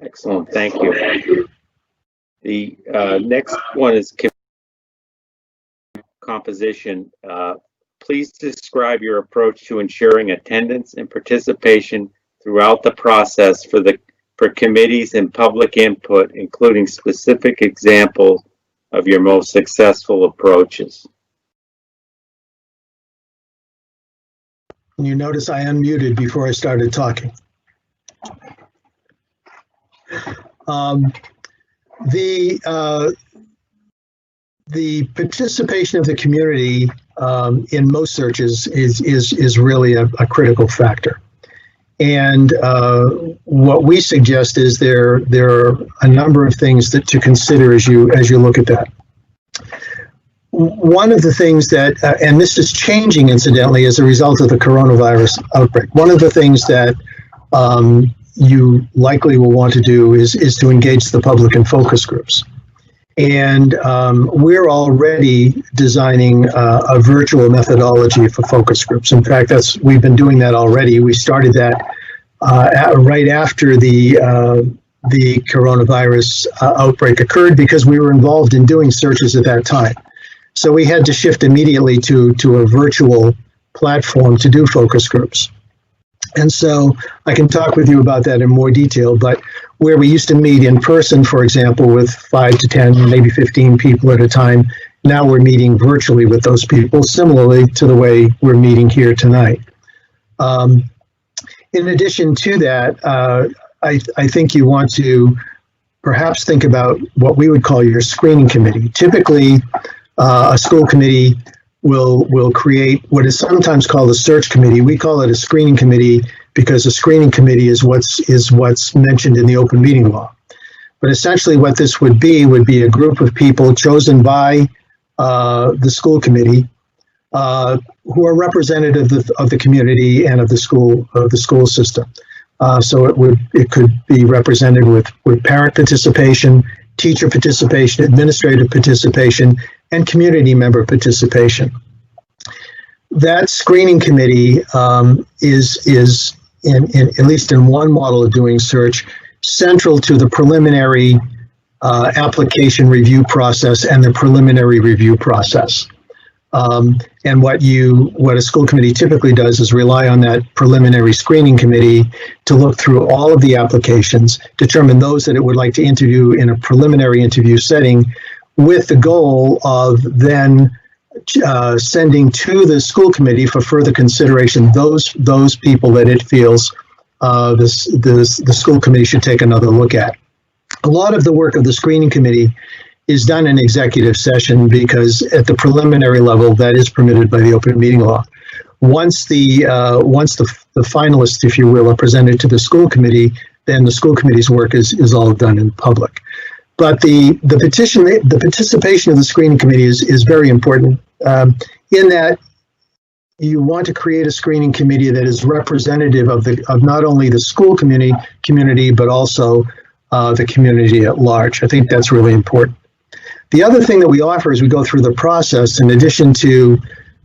[SPEAKER 1] Excellent, thank you. The next one is composition. Please describe your approach to ensuring attendance and participation throughout the process for committees and public input, including specific examples of your most successful approaches.
[SPEAKER 6] You notice I unmuted before I started talking. The participation of the community in most searches is really a critical factor. And what we suggest is there are a number of things to consider as you look at that. One of the things that, and this is changing incidentally as a result of the coronavirus outbreak, one of the things that you likely will want to do is to engage the public in focus groups. And we're already designing a virtual methodology for focus groups. In fact, we've been doing that already. We started that right after the coronavirus outbreak occurred because we were involved in doing searches at that time. So we had to shift immediately to a virtual platform to do focus groups. And so I can talk with you about that in more detail, but where we used to meet in person, for example, with 5 to 10, maybe 15 people at a time, now we're meeting virtually with those people, similarly to the way we're meeting here tonight. In addition to that, I think you want to perhaps think about what we would call your screening committee. Typically, a school committee will create what is sometimes called a search committee. We call it a screening committee because a screening committee is what's mentioned in the open meeting law. But essentially what this would be a group of people chosen by the school committee who are representative of the community and of the school system. So it could be represented with parent participation, teacher participation, administrative participation, and community member participation. That screening committee is at least in one model of doing search, central to the preliminary application review process and the preliminary review process. And what a school committee typically does is rely on that preliminary screening committee to look through all of the applications, determine those that it would like to interview in a preliminary interview setting, with the goal of then sending to the school committee for further consideration those people that it feels the school committee should take another look at. A lot of the work of the screening committee is done in executive session because at the preliminary level that is permitted by the open meeting law. Once the finalists, if you will, are presented to the school committee, then the school committee's work is all done in public. But the participation of the screening committee is very important in that you want to create a screening committee that is representative of not only the school community but also the community at large. I think that's really important. The other thing that we offer as we go through the process, in addition to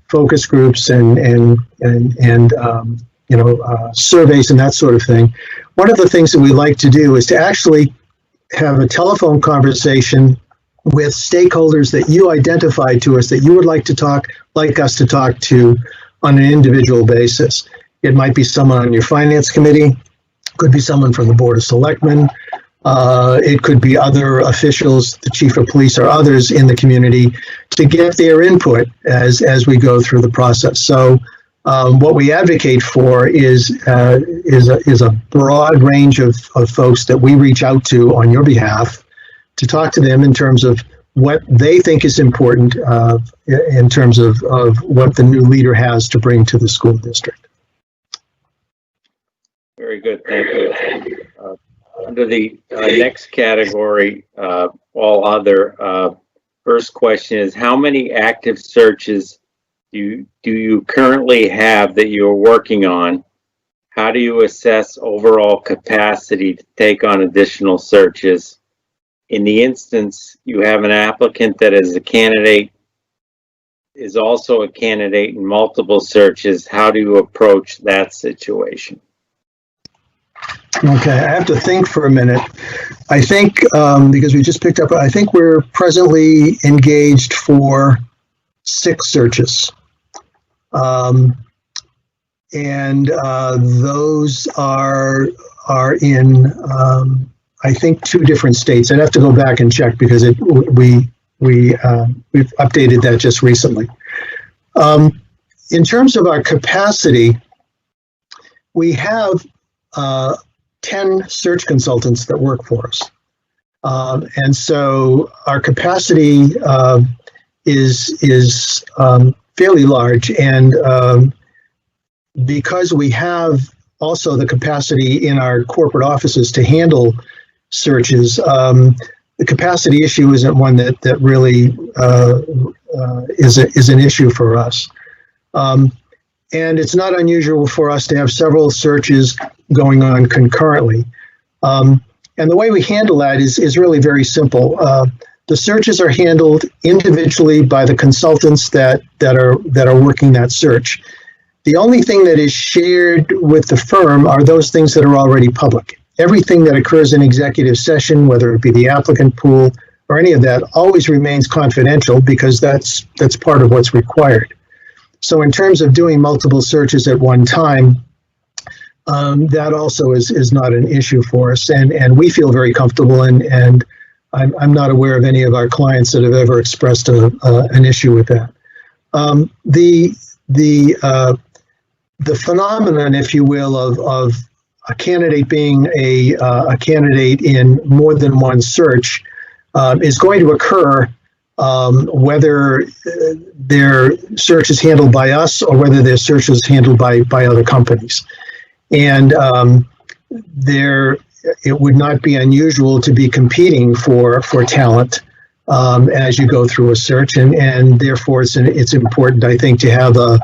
[SPEAKER 6] focus groups and surveys and that sort of thing, one of the things that we like to do is to actually have a telephone conversation with stakeholders that you identify to us that you would like us to talk to on an individual basis. It might be someone on your finance committee, could be someone from the Board of Selectmen, it could be other officials, the chief of police or others in the community, to get their input as we go through the process. So what we advocate for is a broad range of folks that we reach out to on your behalf to talk to them in terms of what they think is important in terms of what the new leader has to bring to the school district.
[SPEAKER 1] Very good, thank you. Under the next category, all other, first question is, how many active searches do you currently have that you're working on? How do you assess overall capacity to take on additional searches? In the instance you have an applicant that is also a candidate in multiple searches, how do you approach that situation?
[SPEAKER 6] Okay, I have to think for a minute. I think, because we just picked up, I think we're presently engaged for 6 searches. Those are in, I think, 2 different states. I'd have to go back and check because we've updated that just recently. In terms of our capacity, we have 10 search consultants that work for us. And so our capacity is fairly large. And because we have also the capacity in our corporate offices to handle searches, the capacity issue isn't one that really is an issue for us. And it's not unusual for us to have several searches going on concurrently. And the way we handle that is really very simple. The searches are handled individually by the consultants that are working that search. The only thing that is shared with the firm are those things that are already public. Everything that occurs in executive session, whether it be the applicant pool or any of that, always remains confidential because that's part of what's required. So in terms of doing multiple searches at one time, that also is not an issue for us, and we feel very comfortable, and I'm not aware of any of our clients that have ever expressed an issue with that. The phenomenon, if you will, of a candidate being a candidate in more than one search is going to occur whether their search is handled by us or whether their search is handled by other companies. And it would not be unusual to be competing for talent as you go through a search, and therefore it's important, I think, to have a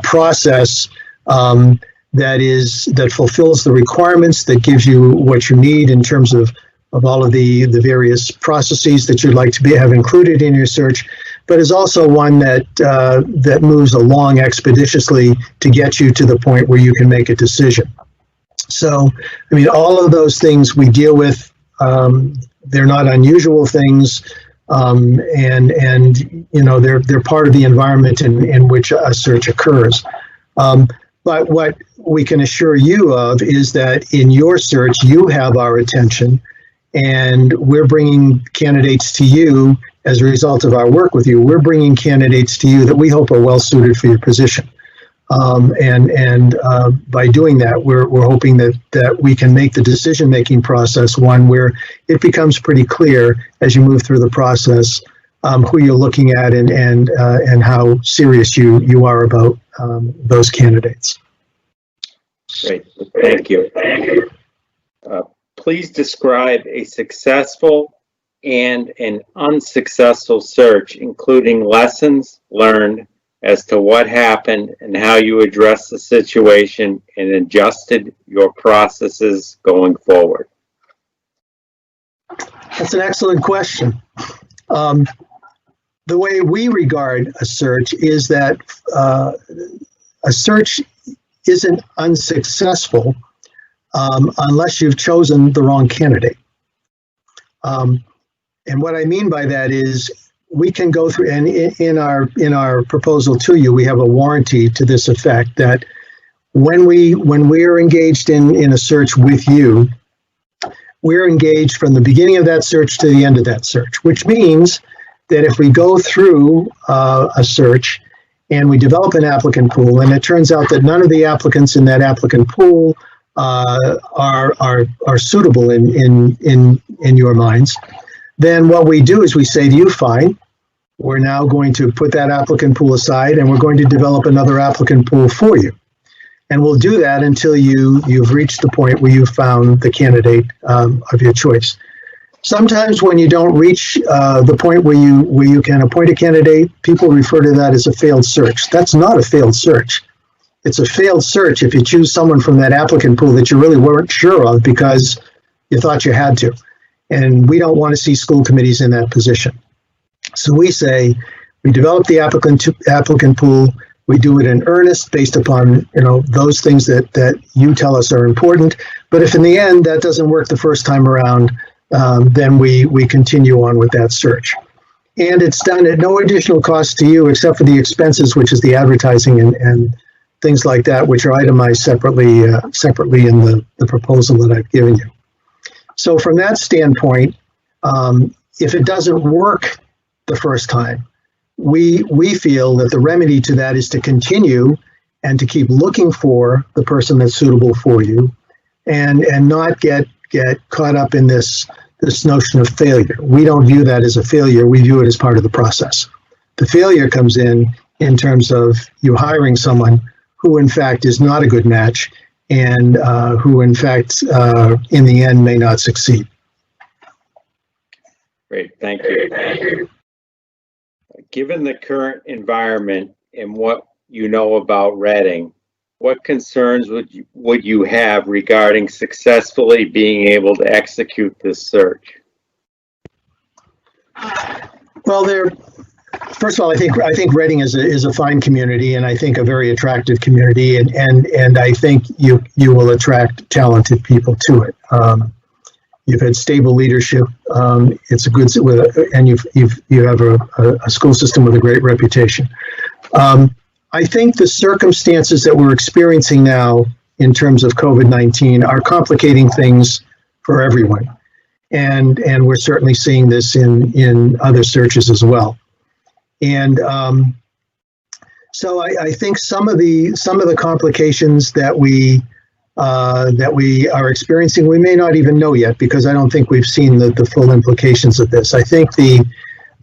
[SPEAKER 6] process that fulfills the requirements, that gives you what you need in terms of all of the various processes that you'd like to have included in your search, but is also one that moves along expeditiously to get you to the point where you can make a decision. So, I mean, all of those things we deal with. They're not unusual things, and you know, they're part of the environment in which a search occurs. But what we can assure you of is that in your search, you have our attention, and we're bringing candidates to you as a result of our work with you. We're bringing candidates to you that we hope are well suited for your position. And by doing that, we're hoping that we can make the decision-making process one where it becomes pretty clear as you move through the process who you're looking at and how serious you are about those candidates.
[SPEAKER 1] Great, thank you. Please describe a successful and an unsuccessful search, including lessons learned as to what happened and how you addressed the situation and adjusted your processes going forward.
[SPEAKER 6] That's an excellent question. The way we regard a search is that a search isn't unsuccessful unless you've chosen the wrong candidate. And what I mean by that is we can go through, and in our proposal to you, we have a warranty to this effect that when we are engaged in a search with you, we're engaged from the beginning of that search to the end of that search, which means that if we go through a search and we develop an applicant pool, and it turns out that none of the applicants in that applicant pool are suitable in your minds, then what we do is we say to you, fine, we're now going to put that applicant pool aside and we're going to develop another applicant pool for you. And we'll do that until you've reached the point where you've found the candidate of your choice. Sometimes when you don't reach the point where you can appoint a candidate, people refer to that as a failed search. That's not a failed search. It's a failed search if you choose someone from that applicant pool that you really weren't sure of because you thought you had to. And we don't want to see school committees in that position. So we say we develop the applicant pool. We do it in earnest based upon those things that you tell us are important. But if in the end that doesn't work the first time around, then we continue on with that search. And it's done at no additional cost to you except for the expenses, which is the advertising and things like that, which are itemized separately in the proposal that I've given you. So from that standpoint, if it doesn't work the first time, we feel that the remedy to that is to continue and to keep looking for the person that's suitable for you and not get caught up in this notion of failure. We don't view that as a failure. We view it as part of the process. The failure comes in terms of you hiring someone who in fact is not a good match and who in fact in the end may not succeed.
[SPEAKER 1] Great, thank you. Given the current environment and what you know about Reading, what concerns would you have regarding successfully being able to execute this search?
[SPEAKER 6] Well, first of all, I think Reading is a fine community, and I think a very attractive community, and I think you will attract talented people to it. You've had stable leadership. It's a good, and you have a school system with a great reputation. I think the circumstances that we're experiencing now in terms of COVID-19 are complicating things for everyone. And we're certainly seeing this in other searches as well. And so I think some of the complications that we are experiencing, we may not even know yet, because I don't think we've seen the full implications of this. I think the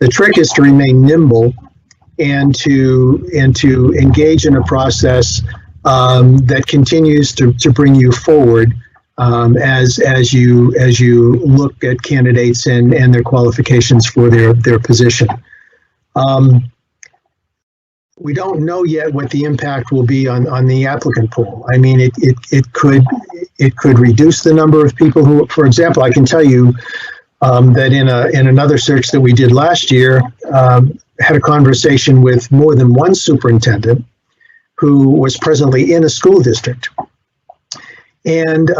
[SPEAKER 6] trick is to remain nimble and to engage in a process that continues to bring you forward as you look at candidates and their qualifications for their position. We don't know yet what the impact will be on the applicant pool. I mean, it could reduce the number of people who, for example, I can tell you that in another search that we did last year, had a conversation with more than one superintendent who was presently in a school district. And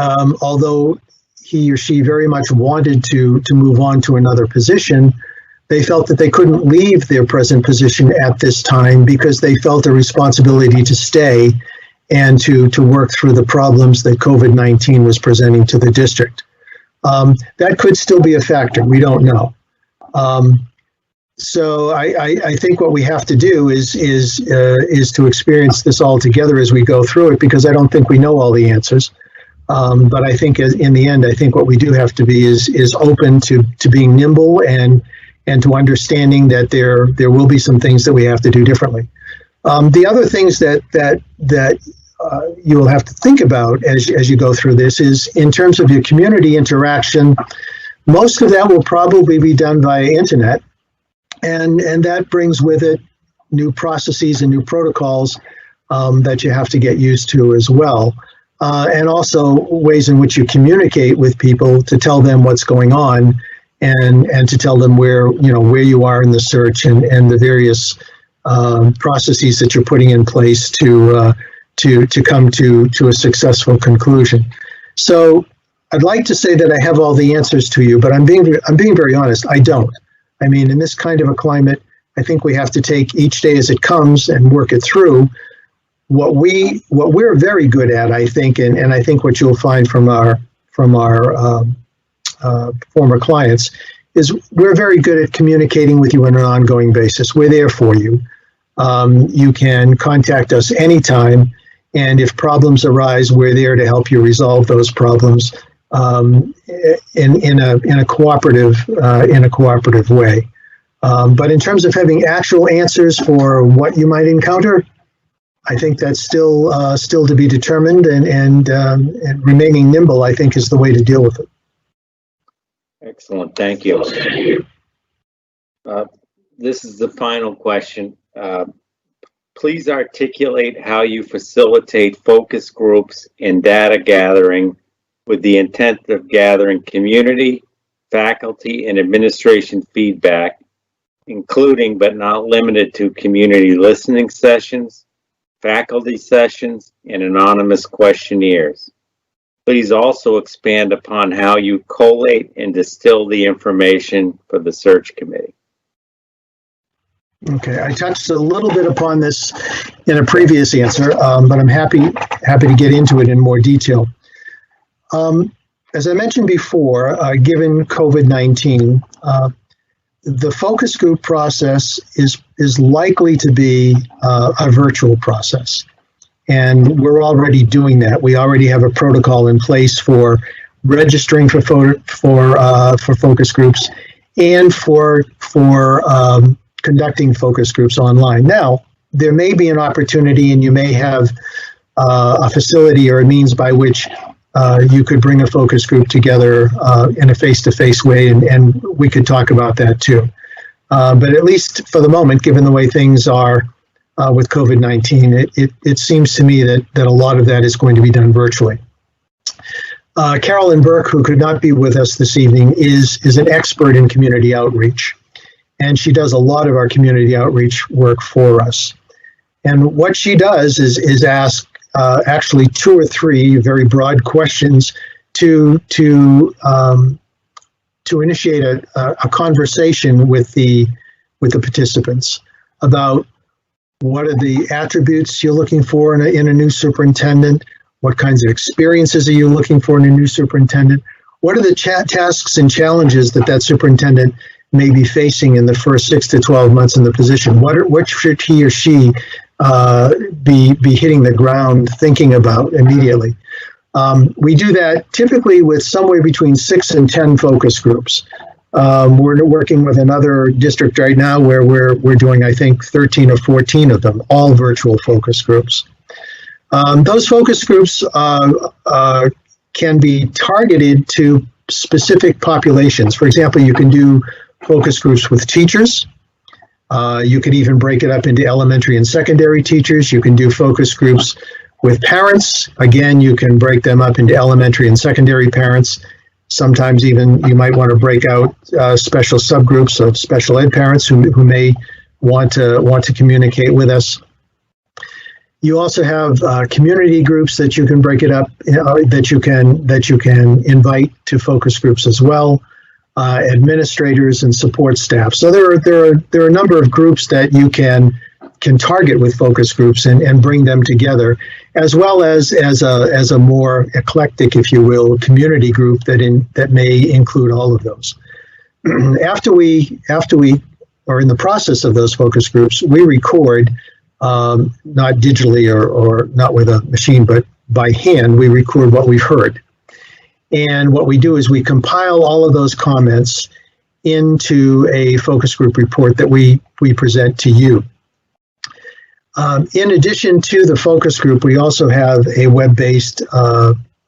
[SPEAKER 6] although he or she very much wanted to move on to another position, they felt that they couldn't leave their present position at this time because they felt a responsibility to stay and to work through the problems that COVID-19 was presenting to the district. That could still be a factor. We don't know. So I think what we have to do is to experience this all together as we go through it, because I don't think we know all the answers. But I think in the end, I think what we do have to be is open to being nimble and to understanding that there will be some things that we have to do differently. The other things that you will have to think about as you go through this is in terms of your community interaction. Most of that will probably be done via internet, and that brings with it new processes and new protocols that you have to get used to as well. And also ways in which you communicate with people to tell them what's going on and to tell them where you are in the search and the various processes that you're putting in place to come to a successful conclusion. So I'd like to say that I have all the answers to you, but I'm being very honest. I don't. I mean, in this kind of a climate, I think we have to take each day as it comes and work it through. What we're very good at, I think, and I think what you'll find from our former clients is we're very good at communicating with you on an ongoing basis. We're there for you. You can contact us anytime, and if problems arise, we're there to help you resolve those problems in a cooperative way. But in terms of having actual answers for what you might encounter, I think that's still to be determined, and remaining nimble, I think, is the way to deal with it.
[SPEAKER 1] Excellent, thank you. This is the final question. Please articulate how you facilitate focus groups and data gathering with the intent of gathering community, faculty, and administration feedback, including but not limited to community listening sessions, faculty sessions, and anonymous questionnaires. Please also expand upon how you collate and distill the information for the search committee.
[SPEAKER 6] Okay, I touched a little bit upon this in a previous answer, but I'm happy to get into it in more detail. As I mentioned before, given COVID-19, the focus group process is likely to be a virtual process. And we're already doing that. We already have a protocol in place for registering for focus groups and for conducting focus groups online. Now, there may be an opportunity, and you may have a facility or a means by which you could bring a focus group together in a face-to-face way, and we could talk about that too. But at least for the moment, given the way things are with COVID-19, it seems to me that a lot of that is going to be done virtually. Carolyn Burke, who could not be with us this evening, is an expert in community outreach, and she does a lot of our community outreach work for us. And what she does is ask actually 2 or 3 very broad questions to initiate a conversation with the participants about what are the attributes you're looking for in a new superintendent, What kinds of experiences are you looking for in a new superintendent? What are the tasks and challenges that superintendent may be facing in the first 6 to 12 months in the position? What should he or she be hitting the ground thinking about immediately? We do that typically with somewhere between 6 and 10 focus groups. We're working with another district right now where we're doing, I think, 13 or 14 of them, all virtual focus groups. Those focus groups can be targeted to specific populations. For example, you can do focus groups with teachers. You could even break it up into elementary and secondary teachers. You can do focus groups with parents. Again, you can break them up into elementary and secondary parents. Sometimes even you might want to break out special subgroups of special ed parents who may want to communicate with us. You also have community groups that you can break it up, that you can invite to focus groups as well. Administrators and support staff. So there are a number of groups that you can target with focus groups and bring them together, as well as a more eclectic, if you will, community group that may include all of those. After we are in the process of those focus groups, we record, not digitally or not with a machine, but by hand, we record what we've heard. And what we do is we compile all of those comments into a focus group report that we present to you. In addition to the focus group, we also have a web-based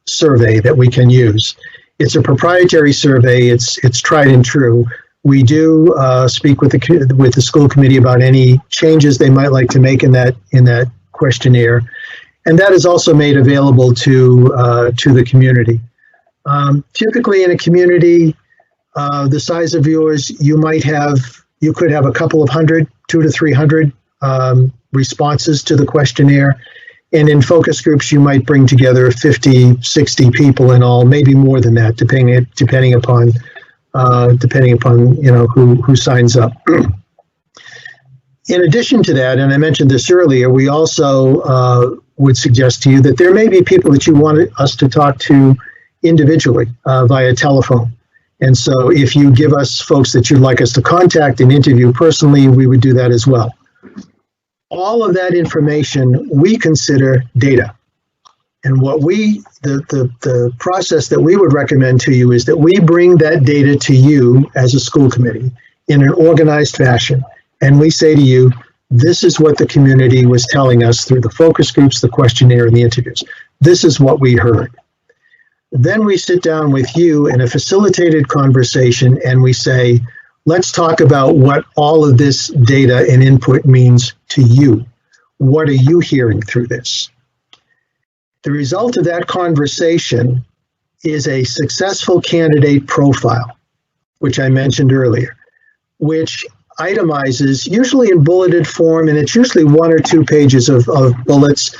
[SPEAKER 6] survey that we can use. It's a proprietary survey. It's tried and true. We do speak with the school committee about any changes they might like to make in that questionnaire, and that is also made available to the community. Typically, in a community the size of yours, you could have a couple of hundred, 200 to 300 responses to the questionnaire. And in focus groups, you might bring together 50, 60 people in all, maybe more than that, depending upon who signs up. In addition to that, and I mentioned this earlier, we also would suggest to you that there may be people that you want us to talk to individually via telephone. And so if you give us folks that you'd like us to contact and interview personally, we would do that as well. All of that information we consider data. And what the process that we would recommend to you is that we bring that data to you as a school committee in an organized fashion. And we say to you, this is what the community was telling us through the focus groups, the questionnaire, and the interviews. This is what we heard. Then we sit down with you in a facilitated conversation and we say, let's talk about what all of this data and input means to you. What are you hearing through this? The result of that conversation is a successful candidate profile, which I mentioned earlier, which itemizes, usually in bulleted form, and it's usually 1 or 2 pages of bullets,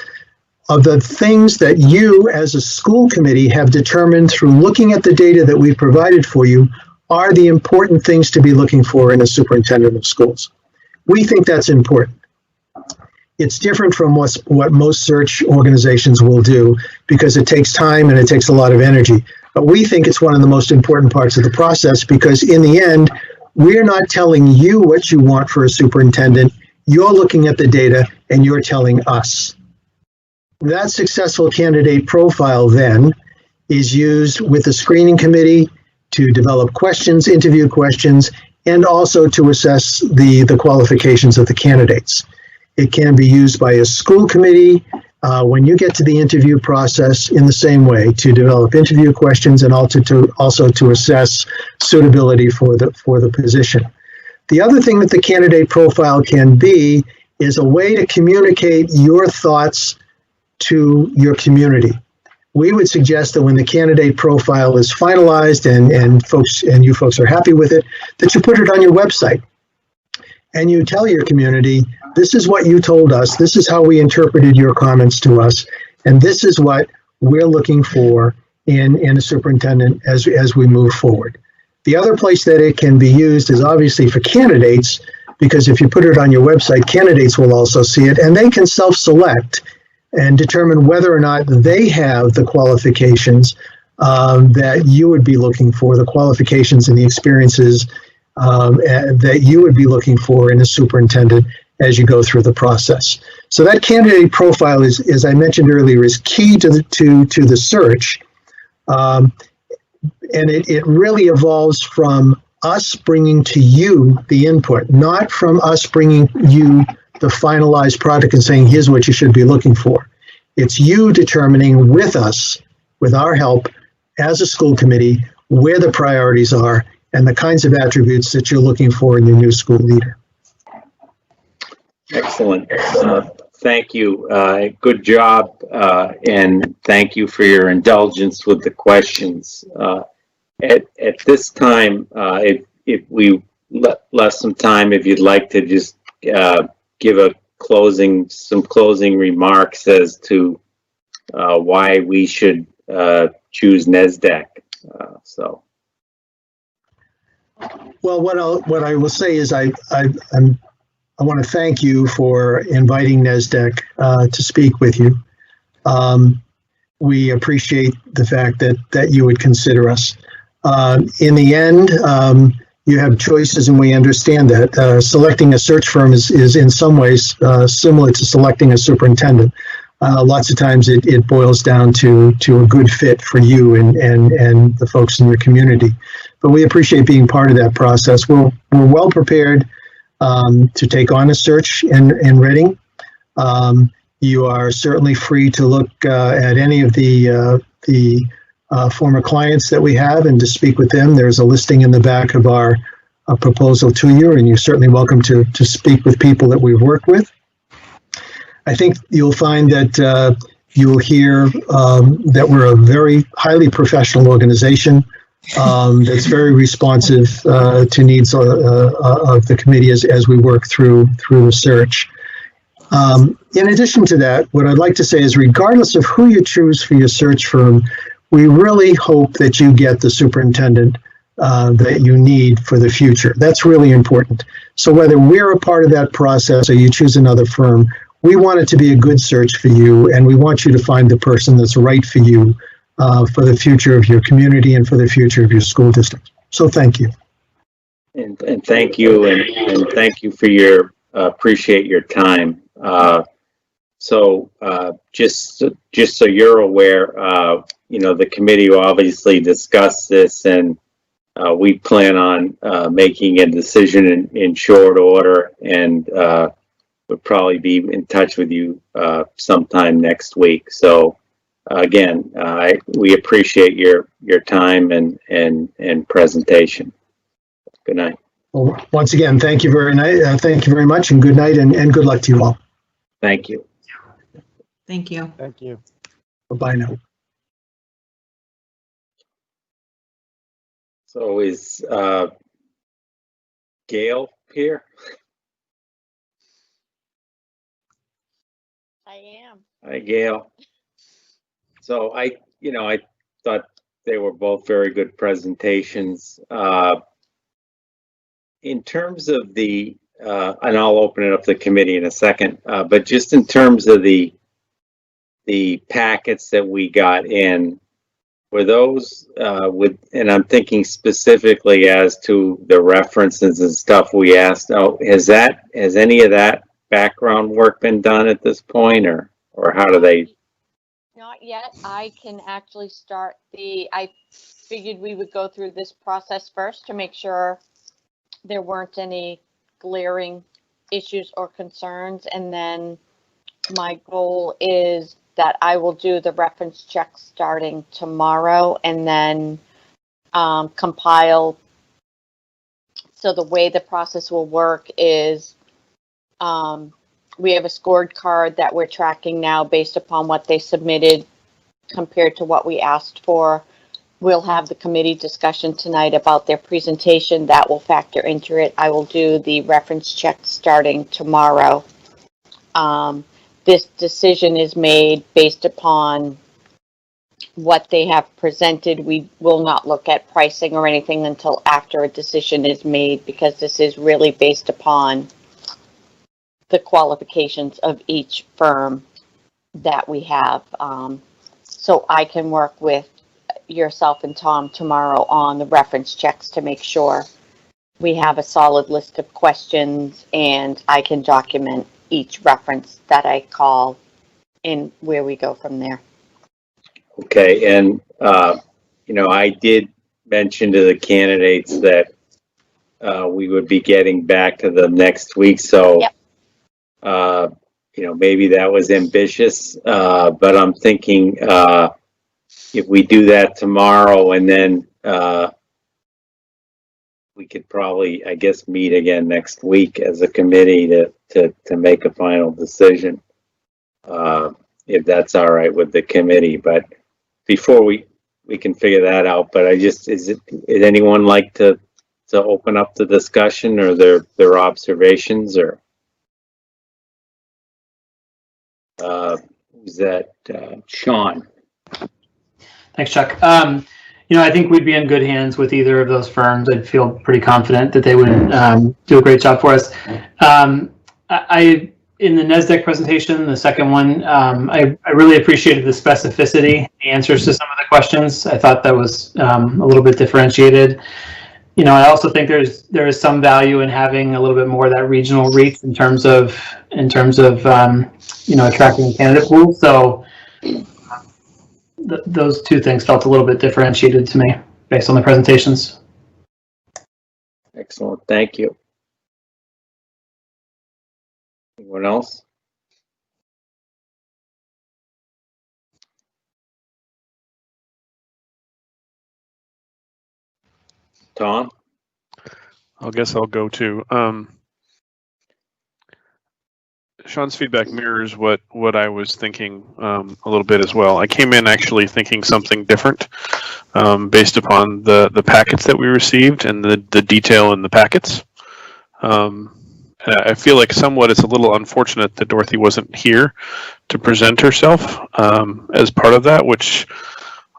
[SPEAKER 6] of the things that you as a school committee have determined through looking at the data that we've provided for you are the important things to be looking for in a superintendent of schools. We think that's important. It's different from what most search organizations will do because it takes time and it takes a lot of energy. But we think it's one of the most important parts of the process because in the end, we're not telling you what you want for a superintendent. You're looking at the data and you're telling us. That successful candidate profile then is used with the screening committee to develop questions, interview questions, and also to assess the qualifications of the candidates. It can be used by a school committee when you get to the interview process in the same way to develop interview questions and also to assess suitability for the position. The other thing that the candidate profile can be is a way to communicate your thoughts to your community. We would suggest that when the candidate profile is finalized and you folks are happy with it, that you put it on your website and you tell your community, this is what you told us, this is how we interpreted your comments to us, and this is what we're looking for in a superintendent as we move forward. The other place that it can be used is obviously for candidates, because if you put it on your website, candidates will also see it, and they can self-select and determine whether or not they have the qualifications that you would be looking for, the qualifications and the experiences that you would be looking for in a superintendent as you go through the process. So that candidate profile is, as I mentioned earlier, is key to the search. And it really evolves from us bringing to you the input, not from us bringing you the finalized product and saying, here's what you should be looking for. It's you determining with us, with our help as a school committee, where the priorities are and the kinds of attributes that you're looking for in your new school leader.
[SPEAKER 1] Excellent. Thank you. Good job. And thank you for your indulgence with the questions. At this time, if we left some time, if you'd like to just give some closing remarks as to why we should choose NASDAQ.
[SPEAKER 6] Well, what I will say is I want to thank you for inviting NASDAQ to speak with you. We appreciate the fact that you would consider us. In the end, you have choices, and we understand that. Selecting a search firm is in some ways similar to selecting a superintendent. Lots of times it boils down to a good fit for you and the folks in your community. But we appreciate being part of that process. We're well prepared to take on a search in Reading. You are certainly free to look at any of the former clients that we have and to speak with them. There's a listing in the back of our proposal to you, and you're certainly welcome to speak with people that we've worked with. I think you'll find that you'll hear that we're a very highly professional organization that's very responsive to needs of the committee as we work through the search. In addition to that, what I'd like to say is regardless of who you choose for your search firm, we really hope that you get the superintendent that you need for the future. That's really important. So whether we're a part of that process or you choose another firm, we want it to be a good search for you, and we want you to find the person that's right for you for the future of your community and for the future of your school district. So thank you.
[SPEAKER 1] And thank you, and thank you for your appreciate your time. So just so you're aware, the committee will obviously discuss this, and we plan on making a decision in short order, and we'll probably be in touch with you sometime next week. So again, we appreciate your time and presentation. Good night.
[SPEAKER 6] Well, once again, thank you very much, and good night, and good luck to you all.
[SPEAKER 1] Thank you.
[SPEAKER 2] Thank you.
[SPEAKER 5] Thank you.
[SPEAKER 6] Bye now.
[SPEAKER 1] So is Gail here?
[SPEAKER 7] I am.
[SPEAKER 1] Hi, Gail. So I thought they were both very good presentations. In terms of and I'll open it up to the committee in a second, but just in terms of the packets that we got in, were those and I'm thinking specifically as to the references and stuff we asked. Oh, has any of that background work been done at this point, or how do they?
[SPEAKER 7] Not yet. I can actually start I figured we would go through this process first to make sure there weren't any glaring issues or concerns. And then my goal is that I will do the reference checks starting tomorrow and then compile. So the way the process will work is we have a scored card that we're tracking now based upon what they submitted compared to what we asked for. We'll have the committee discussion tonight about their presentation. That will factor into it. I will do the reference check starting tomorrow. This decision is made based upon what they have presented. We will not look at pricing or anything until after a decision is made, because this is really based upon the qualifications of each firm that we have. So I can work with yourself and Tom tomorrow on the reference checks to make sure we have a solid list of questions, and I can document each reference that I call and where we go from there.
[SPEAKER 1] Okay, and, I did mention to the candidates that we would be getting back to them next week, so,
[SPEAKER 7] Yep.
[SPEAKER 1] Maybe that was ambitious, but I'm thinking if we do that tomorrow and then we could probably, I guess, meet again next week as a committee to make a final decision, if that's all right with the committee. But before we can figure that out, but would anyone like to open up the discussion or their observations, or who's that? Sean.
[SPEAKER 5] Thanks, Chuck. I think we'd be in good hands with either of those firms. I'd feel pretty confident that they would do a great job for us. In the NESDEC presentation, the second one, I really appreciated the specificity, the answers to some of the questions. I thought that was a little bit differentiated. I also think there is some value in having a little bit more of that regional reach in terms of attracting a candidate pool. So those two things felt a little bit differentiated to me based on the presentations.
[SPEAKER 1] Excellent, thank you. Anyone else? Tom?
[SPEAKER 4] I guess I'll go too. Sean's feedback mirrors what I was thinking a little bit as well. I came in actually thinking something different based upon the packets that we received and the detail in the packets. I feel like somewhat it's a little unfortunate that Dorothy wasn't here to present herself as part of that, which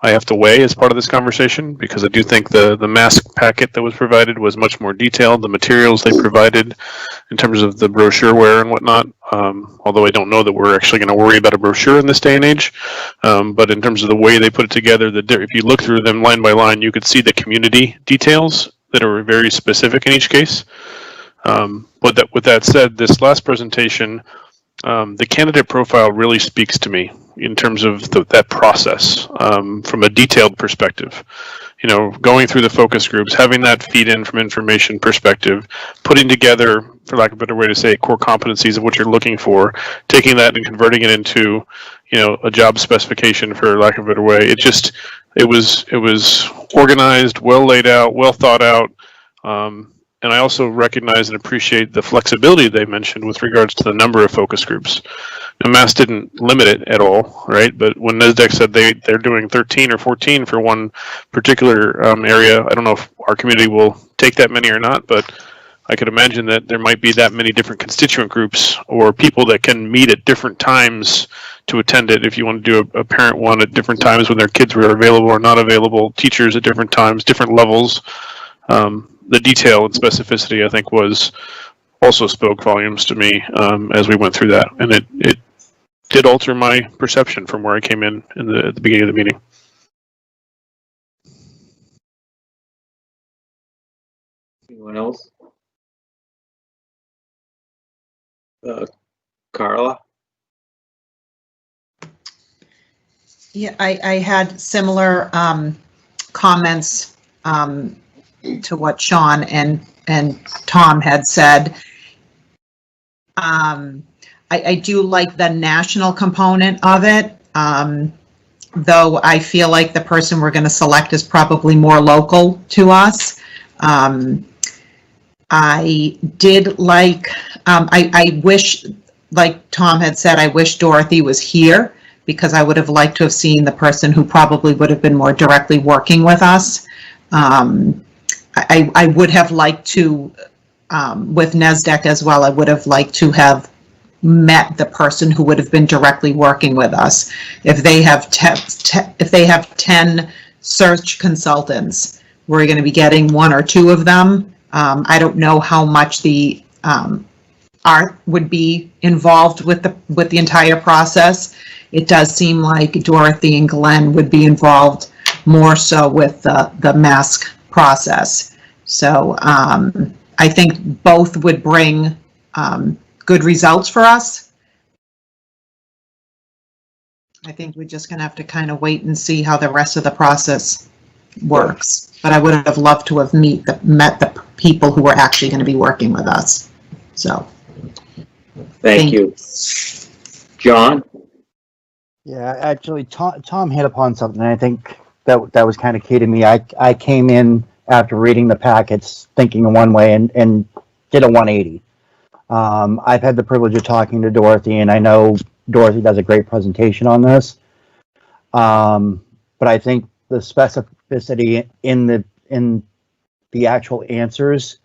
[SPEAKER 4] I have to weigh as part of this conversation, because I do think the mask packet that was provided was much more detailed. The materials they provided in terms of the brochureware and whatnot, although I don't know that we're actually going to worry about a brochure in this day and age, but in terms of the way they put it together, if you look through them line by line, you could see the community details that are very specific in each case. But with that said, this last presentation, the candidate profile really speaks to me in terms of that process from a detailed perspective. Going through the focus groups, having that feed in from information perspective, putting together, for lack of a better way to say it, core competencies of what you're looking for, taking that and converting it into, a job specification, for lack of a better way. It was organized, well laid out, well thought out. And I also recognize and appreciate the flexibility they mentioned with regards to the number of focus groups. Now, Mass didn't limit it at all, right? But when NESDEC said they're doing 13 or 14 for one particular area, I don't know if our community will take that many or not, but I could imagine that there might be that many different constituent groups or people that can meet at different times to attend it. If you want to do a parent one at different times when their kids were available or not available, teachers at different times, different levels. The detail and specificity, I think, also spoke volumes to me as we went through that, and it did alter my perception from where I came in at the beginning of the meeting.
[SPEAKER 1] Anyone else? Carla?
[SPEAKER 2] Yeah, I had similar comments to what Sean and Tom had said. I do like the national component of it, though I feel like the person we're going to select is probably more local to us. I did like, I wish, like Tom had said, I wish Dorothy was here, because I would have liked to have seen the person who probably would have been more directly working with us. I would have liked to, with NESDEC as well, I would have liked to have met the person who would have been directly working with us. If they have 10 search consultants, we're going to be getting 1 or 2 of them. I don't know how much the would be involved with the entire process. It does seem like Dorothy and Glenn would be involved more so with the mask process. So I think both would bring good results for us. I think we're just going to have to kind of wait and see how the rest of the process works. But I would have loved to have met the people who were actually going to be working with us. So.
[SPEAKER 1] Thank you. John?
[SPEAKER 8] Yeah, actually, Tom hit upon something. I think that was kind of key to me. I came in after reading the packets thinking in one way and did a 180. I've had the privilege of talking to Dorothy, and I know Dorothy does a great presentation on this. But I think the specificity in the actual answers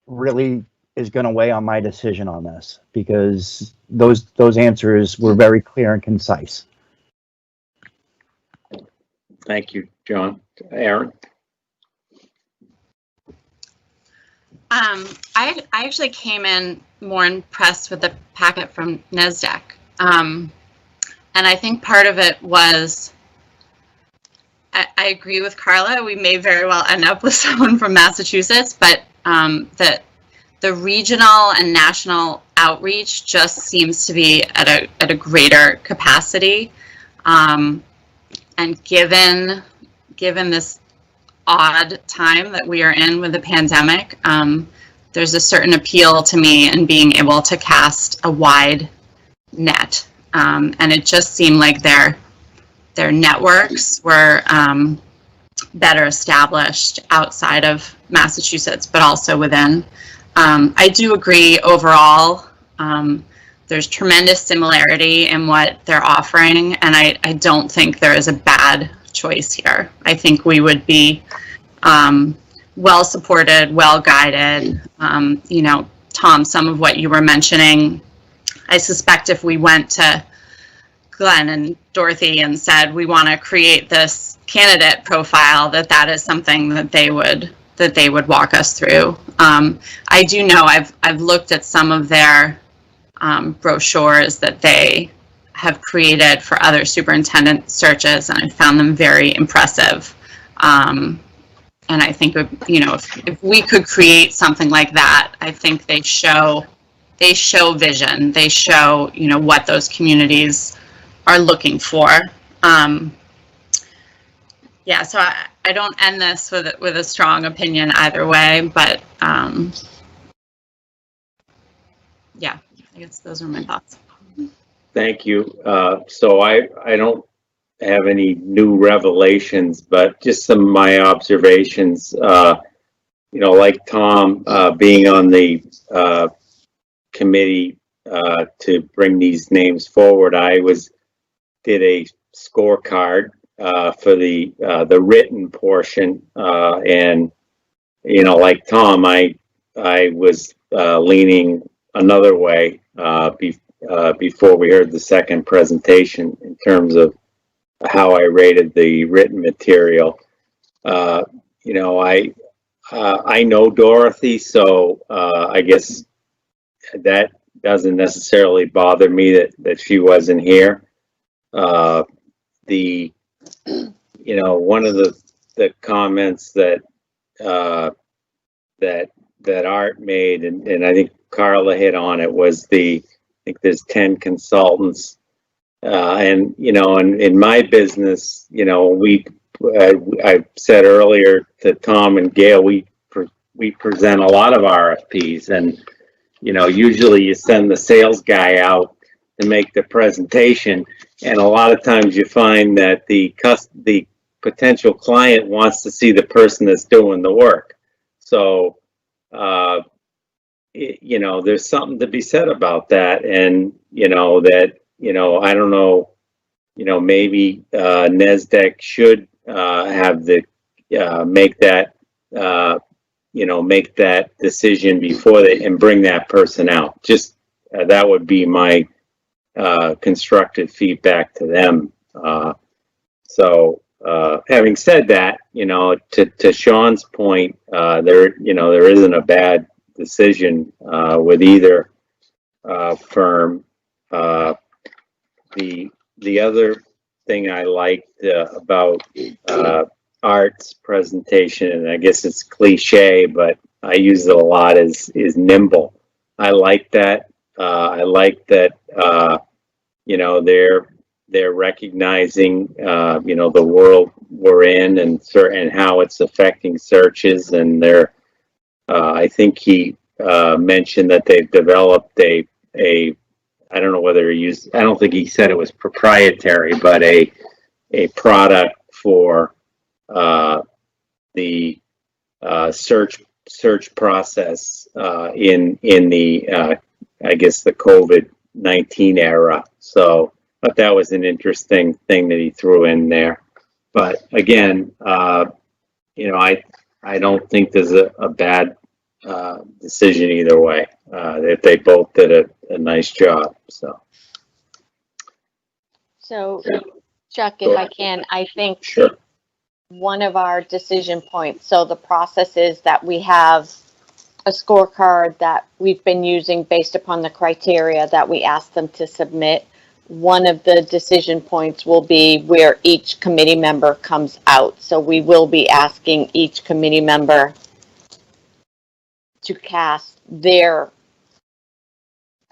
[SPEAKER 8] really is going to weigh on my decision on this, because those answers were very clear and concise.
[SPEAKER 1] Thank you, John. Aaron?
[SPEAKER 9] I actually came in more impressed with the packet from NASDAQ. And I think part of it was, I agree with Carla, we may very well end up with someone from Massachusetts, but that the regional and national outreach just seems to be at a greater capacity. And given this odd time that we are in with the pandemic, there's a certain appeal to me in being able to cast a wide net. And it just seemed like their networks were better established outside of Massachusetts, but also within. I do agree overall, there's tremendous similarity in what they're offering, and I don't think there is a bad choice here. I think we would be well supported, well guided. You know, Tom, some of what you were mentioning, I suspect if we went to Glenn and Dorothy and said we want to create this candidate profile, that is something that they would walk us through. I do know I've looked at some of their brochures that they have created for other superintendent searches, and I found them very impressive. And I think, you know, if we could create something like that, I think they show vision. They show, you know, what those communities are looking for. Yeah, so I don't end this with a strong opinion either way, but yeah, I guess those are my thoughts.
[SPEAKER 1] Thank you. So I don't have any new revelations, but just some of my observations. You know, like Tom, being on the committee to bring these names forward, I did a scorecard for the written portion, and you know, like Tom, I was leaning another way before we heard the second presentation in terms of how I rated the written material. You know, I know Dorothy, so I guess that doesn't necessarily bother me that she wasn't here. You know, one of the comments that Art made, and I think Carla hit on it, was I think there's 10 consultants, and you know, in my business, you know, I said earlier to Tom and Gail, we present a lot of RFPs, and you know, usually you send the sales guy out to make the presentation, and a lot of times you find that the potential client wants to see the person that's doing the work. So you know, there's something to be said about that, and you know, that, you know, I don't know, you know, maybe NASDAQ should have make that make that decision before and bring that person out. Just that would be my constructive feedback to them. So having said that, you know, to Sean's point, there isn't a bad decision with either firm. The other thing I liked about Art's presentation, and I guess it's cliche, but I use it a lot, is nimble. I like that. I like that. You know, they're recognizing you know, the world we're in and how it's affecting searches, and they're I think he mentioned that they've developed a I don't know whether he used, I don't think he said it was proprietary, but a product for the search process in the I guess the COVID-19 era. So, but that was an interesting thing that he threw in there. But again, you know, I don't think there's a bad decision either way. They both did a nice job.
[SPEAKER 7] So, Chuck, if I can, I think
[SPEAKER 1] Sure.
[SPEAKER 7] one of our decision points, so the process is that we have a scorecard that we've been using based upon the criteria that we asked them to submit. One of the decision points will be where each committee member comes out. So we will be asking each committee member to cast their,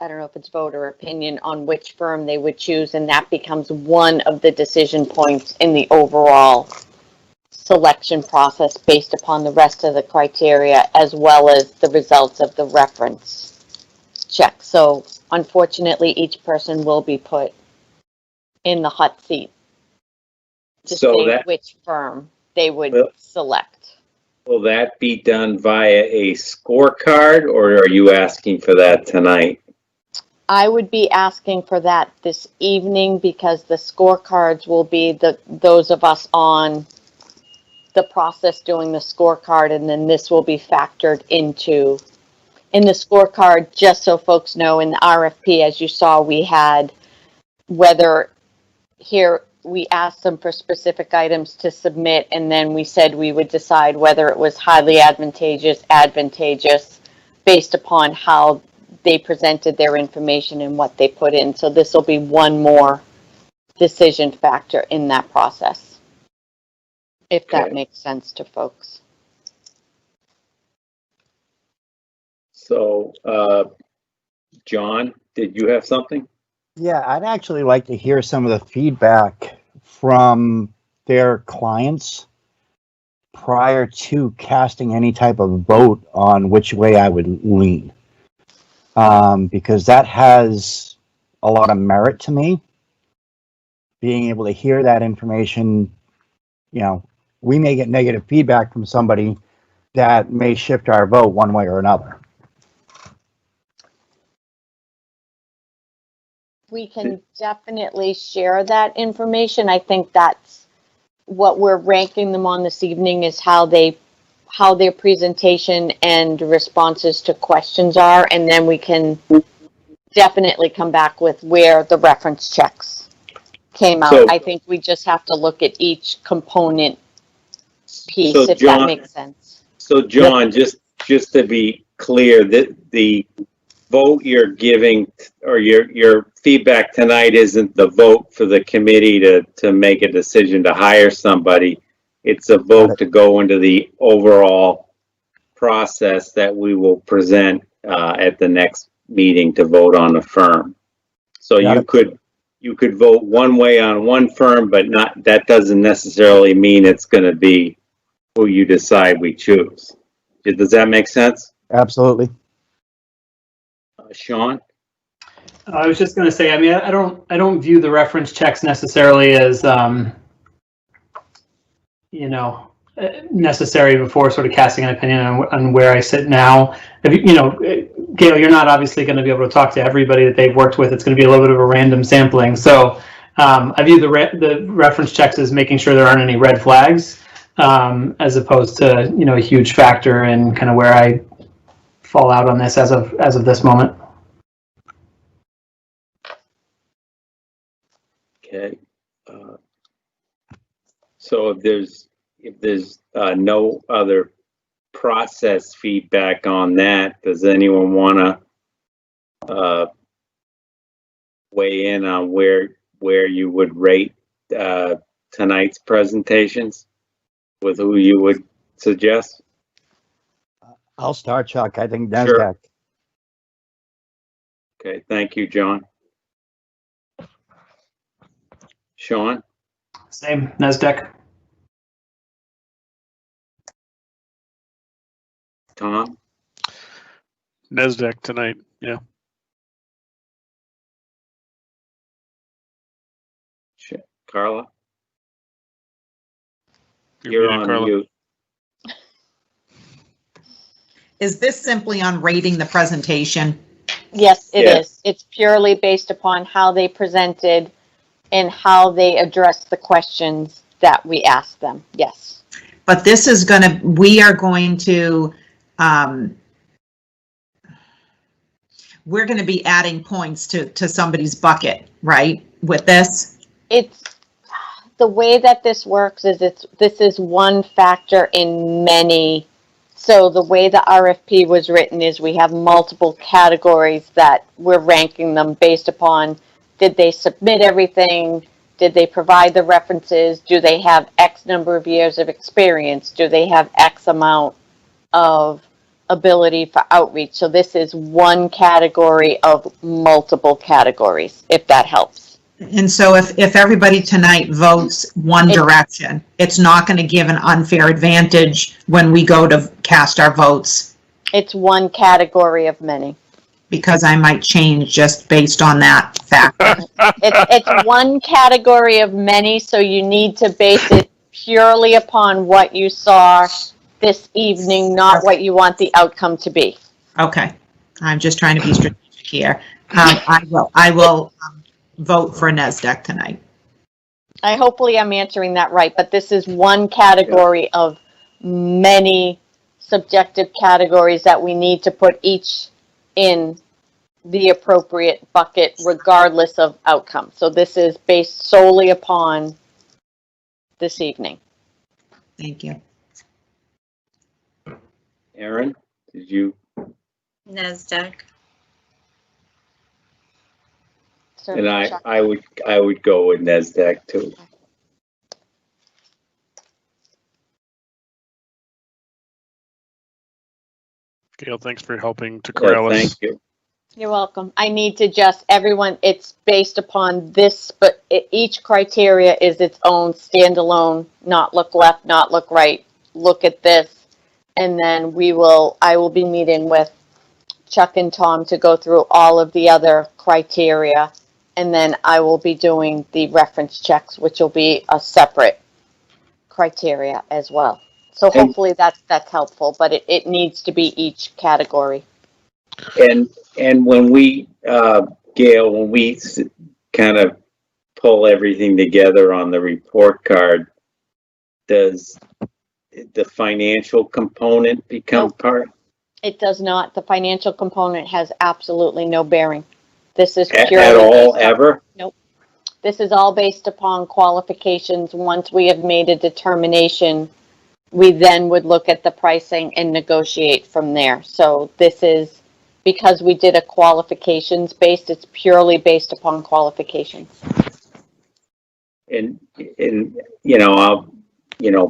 [SPEAKER 7] I don't know if it's vote or opinion, on which firm they would choose, and that becomes one of the decision points in the overall selection process based upon the rest of the criteria as well as the results of the reference check. So unfortunately, each person will be put in the hot seat to say which firm they would select.
[SPEAKER 1] Will that be done via a scorecard, or are you asking for that tonight?
[SPEAKER 7] I would be asking for that this evening because the scorecards will be those of us on the process doing the scorecard, and then this will be factored into in the scorecard. Just so folks know, in the RFP, as you saw, we had whether here we asked them for specific items to submit, and then we said we would decide whether it was highly advantageous, based upon how they presented their information and what they put in. So this will be one more decision factor in that process, if that makes sense to folks.
[SPEAKER 1] So, John, did you have something?
[SPEAKER 8] Yeah, I'd actually like to hear some of the feedback from their clients prior to casting any type of vote on which way I would lean. Because that has a lot of merit to me. Being able to hear that information, you know, we may get negative feedback from somebody that may shift our vote one way or another.
[SPEAKER 7] We can definitely share that information. I think that's what we're ranking them on this evening, is how their presentation and responses to questions are, and then we can definitely come back with where the reference checks came out.
[SPEAKER 1] So,
[SPEAKER 7] I think we just have to look at each component piece,
[SPEAKER 1] so
[SPEAKER 7] if
[SPEAKER 1] John,
[SPEAKER 7] that makes sense.
[SPEAKER 1] So John, just to be clear, the vote you're giving, or your feedback tonight, isn't the vote for the committee to make a decision to hire somebody. It's a vote to go into the overall process that we will present at the next meeting to vote on a firm. So you could vote one way on one firm, but that doesn't necessarily mean it's going to be who you decide we choose. Does that make sense?
[SPEAKER 8] Absolutely.
[SPEAKER 1] Sean?
[SPEAKER 5] I was just going to say, I mean, I don't view the reference checks necessarily as, you know, necessary before sort of casting an opinion on where I sit now. You know, Gail, you're not obviously going to be able to talk to everybody that they've worked with. It's going to be a little bit of a random sampling. So I view the reference checks as making sure there aren't any red flags, as opposed to, you know, a huge factor in kind of where I fall out on this as of this moment.
[SPEAKER 1] Okay. So if there's no other process feedback on that. Does anyone want to weigh in on where you would rate tonight's presentations, with who you would suggest?
[SPEAKER 8] I'll start, Chuck. I think
[SPEAKER 1] Sure.
[SPEAKER 8] NASDAQ.
[SPEAKER 1] Okay, thank you, John. Sean?
[SPEAKER 5] Same, NASDAQ.
[SPEAKER 1] Tom?
[SPEAKER 4] NASDAQ tonight. Yeah.
[SPEAKER 1] Carla?
[SPEAKER 4] You're
[SPEAKER 1] You're
[SPEAKER 4] muted,
[SPEAKER 1] on
[SPEAKER 4] Carla.
[SPEAKER 1] mute.
[SPEAKER 2] Is this simply on rating the presentation?
[SPEAKER 7] Yes, it
[SPEAKER 1] Yes.
[SPEAKER 7] is. It's purely based upon how they presented and how they addressed the questions that we asked them. Yes.
[SPEAKER 2] But this is we are going to, we're going to be adding points to somebody's bucket, right, with this?
[SPEAKER 7] It's the way that this works is this is one factor in many. So the way the RFP was written is we have multiple categories that we're ranking them based upon, did they submit everything? Did they provide the references? Do they have X number of years of experience? Do they have X amount of ability for outreach? So this is one category of multiple categories, if that helps.
[SPEAKER 2] And so if everybody tonight votes one direction, it's not going to give an unfair advantage when we go to cast our votes,
[SPEAKER 7] It's one category of many.
[SPEAKER 2] because I might change just based on that factor.
[SPEAKER 7] It's one category of many, so you need to base it purely upon what you saw this evening, not what you want the outcome to be.
[SPEAKER 2] Okay, I'm just trying to be strategic here. I will vote for NASDAQ tonight.
[SPEAKER 7] Hopefully I'm answering that right, but this is one category of many subjective categories that we need to put each in the appropriate bucket regardless of outcome. So this is based solely upon this evening.
[SPEAKER 2] Thank you.
[SPEAKER 1] Aaron, did you?
[SPEAKER 9] NASDAQ.
[SPEAKER 7] So
[SPEAKER 1] And I would go with NASDAQ too.
[SPEAKER 4] Gail, thanks for helping to
[SPEAKER 1] Yeah,
[SPEAKER 4] corral us.
[SPEAKER 1] thank you.
[SPEAKER 7] You're welcome. I need to just, everyone, it's based upon this, but each criteria is its own standalone, not look left, not look right, look at this. And then I will be meeting with Chuck and Tom to go through all of the other criteria. And then I will be doing the reference checks, which will be a separate criteria as well. So hopefully that's helpful, but it needs to be each category.
[SPEAKER 1] And when we, Gail, when we kind of pull everything together on the report card, does the financial component become part?
[SPEAKER 7] It does not. The financial component has absolutely no bearing. This is
[SPEAKER 1] At
[SPEAKER 7] purely
[SPEAKER 1] all,
[SPEAKER 7] based on-
[SPEAKER 1] ever?
[SPEAKER 7] Nope. This is all based upon qualifications. Once we have made a determination, we then would look at the pricing and negotiate from there. So this is, because we did a qualifications based, it's purely based upon qualifications.
[SPEAKER 1] And, I'll,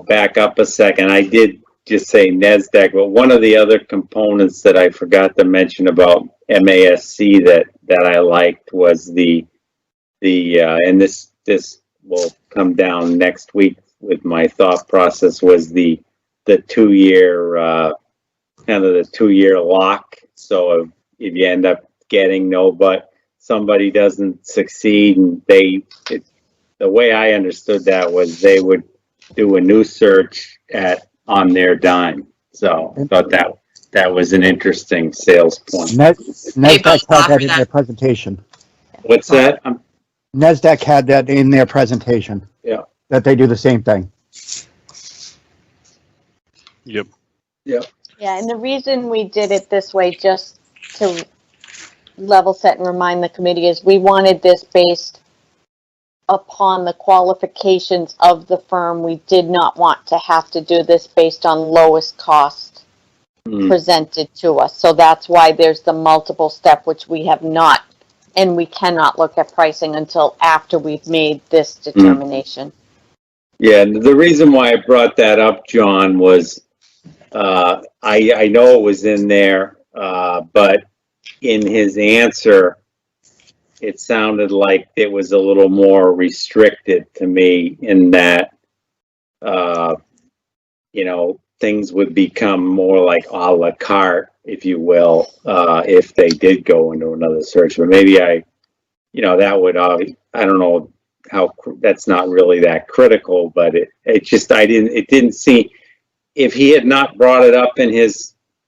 [SPEAKER 1] back up a second. I did just say NASDAQ, but one of the other components that I forgot to mention about MASC that I liked was and this will come down next week with my thought process, was the 2-year, kind of the 2-year lock. So if you end up getting but somebody doesn't succeed, and the way I understood that was they would do a new search on their dime. So I thought that was an interesting sales point.
[SPEAKER 8] NASDAQ had
[SPEAKER 9] offer
[SPEAKER 8] that in
[SPEAKER 9] that.
[SPEAKER 8] their presentation.
[SPEAKER 1] What's that?
[SPEAKER 8] NASDAQ had that in their presentation.
[SPEAKER 1] Yeah.
[SPEAKER 8] That they do the same thing.
[SPEAKER 4] Yep.
[SPEAKER 7] Yeah, and the reason we did it this way, just to level set and remind the committee, is we wanted this based upon the qualifications of the firm. We did not want to have to do this based on lowest cost presented to us. So that's why there's the multiple step, which we have not, and we cannot look at pricing until after we've made this determination.
[SPEAKER 1] Yeah, and the reason why I brought that up, John, was I know it was in there, but in his answer, it sounded like it was a little more restricted to me in that, you know, things would become more like a la carte, if you will, if they did go into another search. But maybe you know, that would, I don't know how, that's not really that critical, but it just, it didn't seem, if he had not brought it up in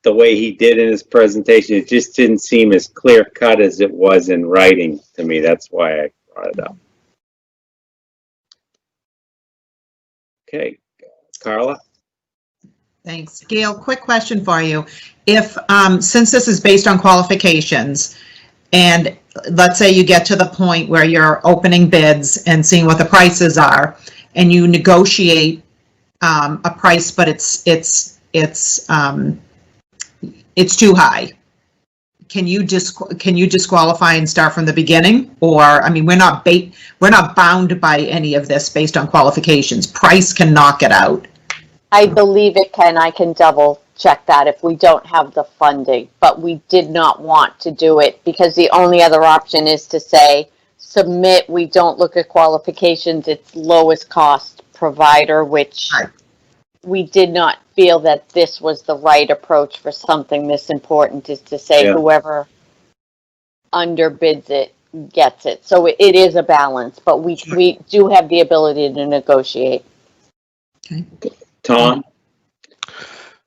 [SPEAKER 1] the way he did in his presentation, it just didn't seem as clear cut as it was in writing to me. That's why I brought it up. Okay, Carla?
[SPEAKER 2] Thanks. Gail, quick question for you. If, since this is based on qualifications, and let's say you get to the point where you're opening bids and seeing what the prices are, and you negotiate a price, but it's too high. Can you disqualify and start from the beginning? Or, I mean, we're not bound by any of this based on qualifications. Price can knock it out.
[SPEAKER 7] I believe it can. I can double check that if we don't have the funding, but we did not want to do it because the only other option is to say, submit, we don't look at qualifications, it's lowest cost provider, which we did not feel that this was the right approach for something this important, is to say whoever underbids it gets it. So it is a balance, but we do have the ability to negotiate.
[SPEAKER 2] Okay.
[SPEAKER 1] Tom?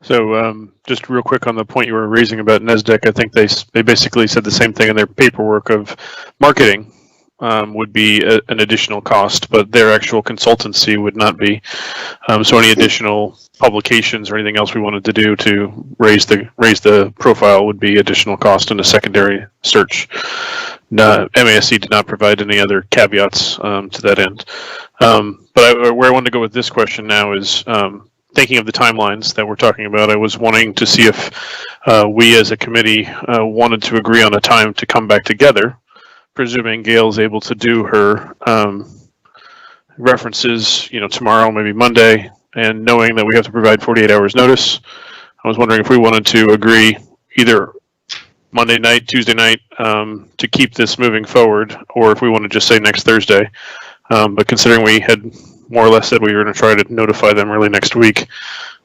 [SPEAKER 4] So just real quick on the point you were raising about NESDEC, I think they basically said the same thing in their paperwork of marketing would be an additional cost, but their actual consultancy would not be. So any additional publications or anything else we wanted to do to raise the profile would be additional cost in a secondary search. MASC did not provide any other caveats to that end. But where I wanted to go with this question now is thinking of the timelines that we're talking about. I was wanting to see if we as a committee wanted to agree on a time to come back together, presuming Gail's able to do her references, you know, tomorrow, maybe Monday, and knowing that we have to provide 48 hours notice. I was wondering if we wanted to agree either Monday night, Tuesday night, to keep this moving forward, or if we want to just say next Thursday. But considering we had more or less said we were going to try to notify them early next week,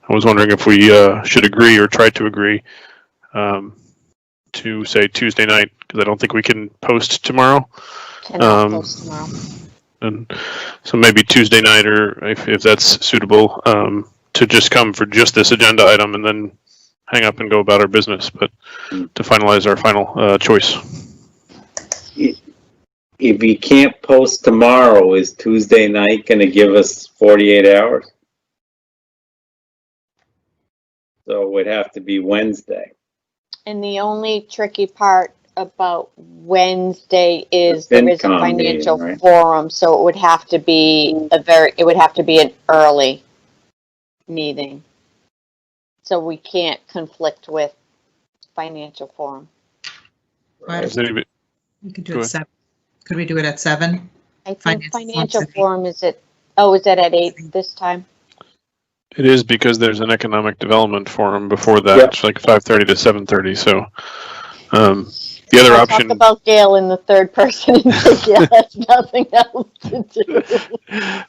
[SPEAKER 4] I was wondering if we should agree or try to agree to say Tuesday night, because I don't think we can post tomorrow.
[SPEAKER 7] Cannot post tomorrow.
[SPEAKER 4] And so maybe Tuesday night, or if that's suitable, to just come for just this agenda item and then hang up and go about our business, but to finalize our final choice.
[SPEAKER 1] If you can't post tomorrow, is Tuesday night going to give us 48 hours? So it would have to be Wednesday.
[SPEAKER 7] And the only tricky part about Wednesday is there is a financial
[SPEAKER 1] meeting, right?
[SPEAKER 7] forum, so it would have to be an early meeting. So we can't conflict with financial forum.
[SPEAKER 2] Right. We could do
[SPEAKER 4] Go
[SPEAKER 2] it
[SPEAKER 4] ahead.
[SPEAKER 2] 7. Could we do it at 7?
[SPEAKER 7] I think
[SPEAKER 2] Financial
[SPEAKER 7] financial
[SPEAKER 2] forum.
[SPEAKER 7] forum is it at 8 this time?
[SPEAKER 4] It is, because there's an economic development forum before that.
[SPEAKER 1] Yep.
[SPEAKER 4] It's like 5:30 to 7:30. So the other
[SPEAKER 7] I'll
[SPEAKER 4] option.
[SPEAKER 7] talk about Gail in the third person and say Gail has nothing else to do.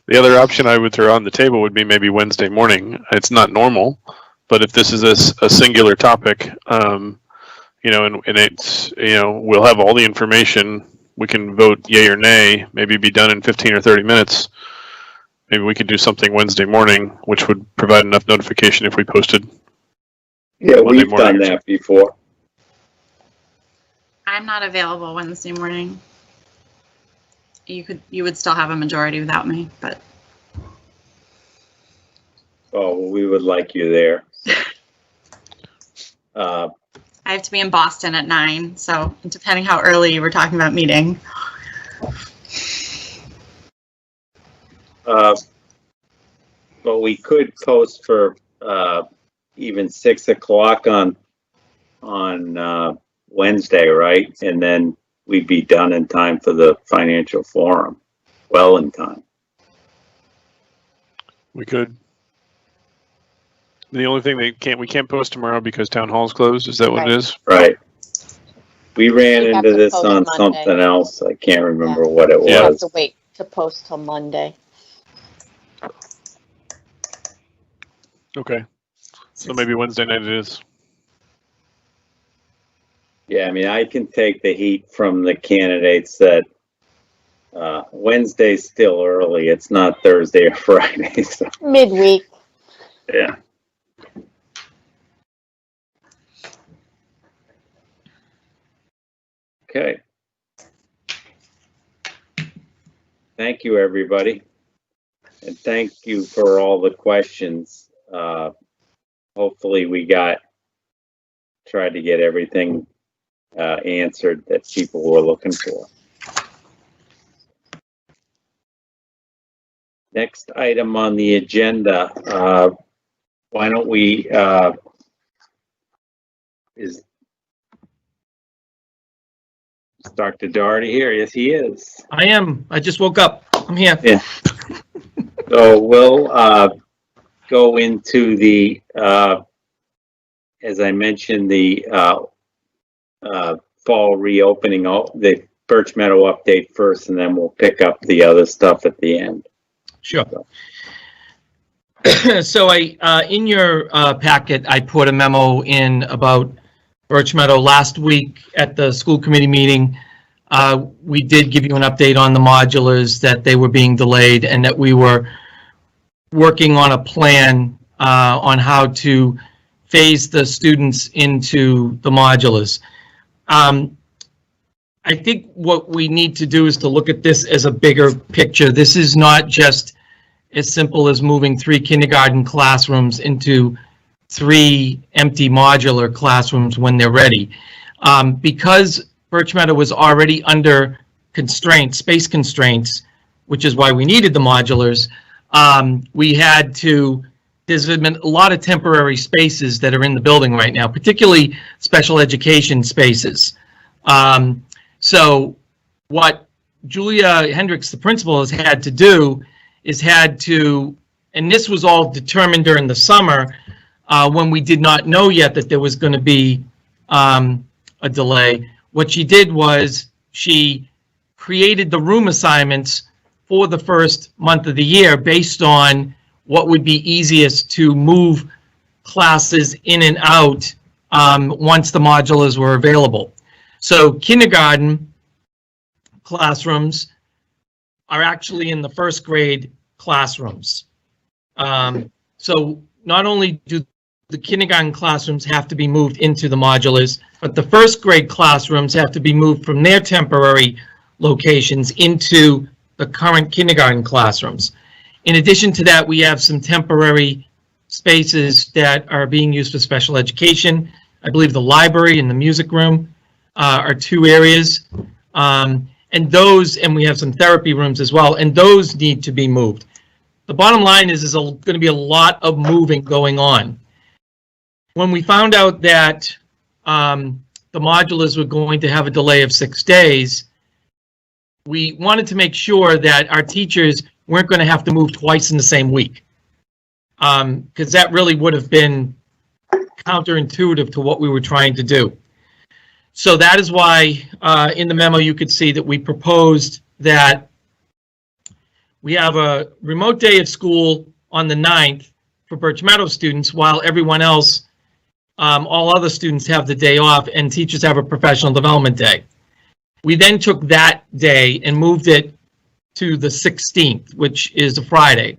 [SPEAKER 4] The other option I would throw on the table would be maybe Wednesday morning. It's not normal, but if this is a singular topic, you know, and it's, you know, we'll have all the information. We can vote yay or nay, maybe be done in 15 or 30 minutes. Maybe we could do something Wednesday morning, which would provide enough notification if we posted.
[SPEAKER 1] Yeah,
[SPEAKER 4] Monday
[SPEAKER 1] we've
[SPEAKER 4] morning
[SPEAKER 1] done
[SPEAKER 4] or
[SPEAKER 1] that before.
[SPEAKER 9] I'm not available Wednesday morning. You would still have a majority without me, but
[SPEAKER 1] Oh, well, we would like you there.
[SPEAKER 9] I have to be in Boston at 9, so depending how early you were talking about meeting.
[SPEAKER 1] But we could post for even 6 o'clock on Wednesday, right? And then we'd be done in time for the financial forum. Well in time.
[SPEAKER 4] We could. The only thing we can't post tomorrow because town hall's closed. Is that what it is?
[SPEAKER 1] Right. We ran
[SPEAKER 7] We have
[SPEAKER 1] into
[SPEAKER 7] to
[SPEAKER 1] this
[SPEAKER 7] post
[SPEAKER 1] on
[SPEAKER 7] Monday.
[SPEAKER 1] something else. I can't remember
[SPEAKER 7] Yeah.
[SPEAKER 1] what it
[SPEAKER 7] We have
[SPEAKER 1] was.
[SPEAKER 7] to wait to post till Monday.
[SPEAKER 4] Okay. So maybe Wednesday night it is.
[SPEAKER 1] Yeah, I mean, I can take the heat from the candidates that Wednesday's still early. It's not Thursday or Friday. So,
[SPEAKER 7] Midweek.
[SPEAKER 1] yeah. Okay. Thank you, everybody. And thank you for all the questions. Hopefully we tried to get everything answered that people were looking for. Next item on the agenda, why don't we, is Dr. Doherty here? Yes, he is.
[SPEAKER 10] I am. I just woke up. I'm here.
[SPEAKER 1] Yeah. So we'll go into the, as I mentioned, the fall reopening, the Birch Meadow update first, and then we'll pick up the other stuff at the end.
[SPEAKER 10] Sure. So in your packet, I put a memo in about Birch Meadow last week at the school committee meeting. We did give you an update on the modulars, that they were being delayed and that we were working on a plan on how to phase the students into the modulars. I think what we need to do is to look at this as a bigger picture. This is not just as simple as moving 3 kindergarten classrooms into 3 empty modular classrooms when they're ready. Because Birch Meadow was already under constraints, space constraints, which is why we needed the modulars, we had to, there's been a lot of temporary spaces that are in the building right now, particularly special education spaces. So what Julia Hendricks, the principal, has had to do is and this was all determined during the summer when we did not know yet that there was going to be a delay. What she did was she created the room assignments for the first month of the year based on what would be easiest to move classes in and out once the modulars were available. So kindergarten classrooms are actually in the first grade classrooms. So not only do the kindergarten classrooms have to be moved into the modulars, but the first grade classrooms have to be moved from their temporary locations into the current kindergarten classrooms. In addition to that, we have some temporary spaces that are being used for special education. I believe the library and the music room are 2 areas. And we have some therapy rooms as well, and those need to be moved. The bottom line is there's going to be a lot of moving going on. When we found out that the modulars were going to have a delay of 6 days, we wanted to make sure that our teachers weren't going to have to move twice in the same week, because that really would have been counterintuitive to what we were trying to do. So that is why in the memo you could see that we proposed that we have a remote day of school on the 9th for Birch Meadow students, while everyone else, all other students, have the day off and teachers have a professional development day. We then took that day and moved it to the 16th, which is a Friday,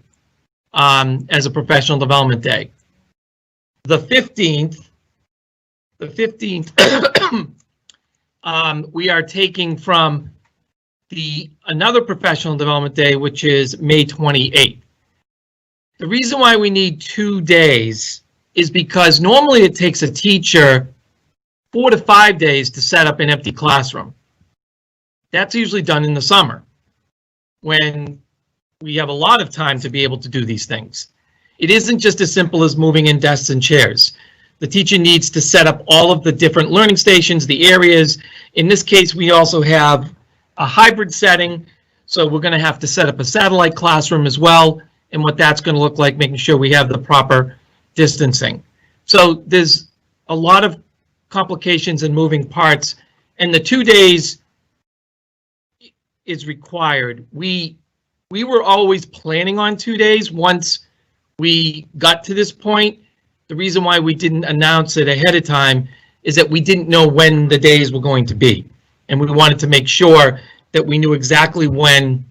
[SPEAKER 10] as a professional development day. The 15th, we are taking from another professional development day, which is May 28th. The reason why we need 2 days is because normally it takes a teacher 4 to 5 days to set up an empty classroom. That's usually done in the summer when we have a lot of time to be able to do these things. it isn't just as simple as moving in desks and chairs. The teacher needs to set up all of the different learning stations, the areas. In this case, we also have a hybrid setting, so we're going to have to set up a satellite classroom as well, and what that's going to look like, making sure we have the proper distancing. So there's a lot of complications and moving parts, and the 2 days is required. We were always planning on 2 days once we got to this point. The reason why we didn't announce it ahead of time is that we didn't know when the days were going to be. And we wanted to make sure that we knew exactly when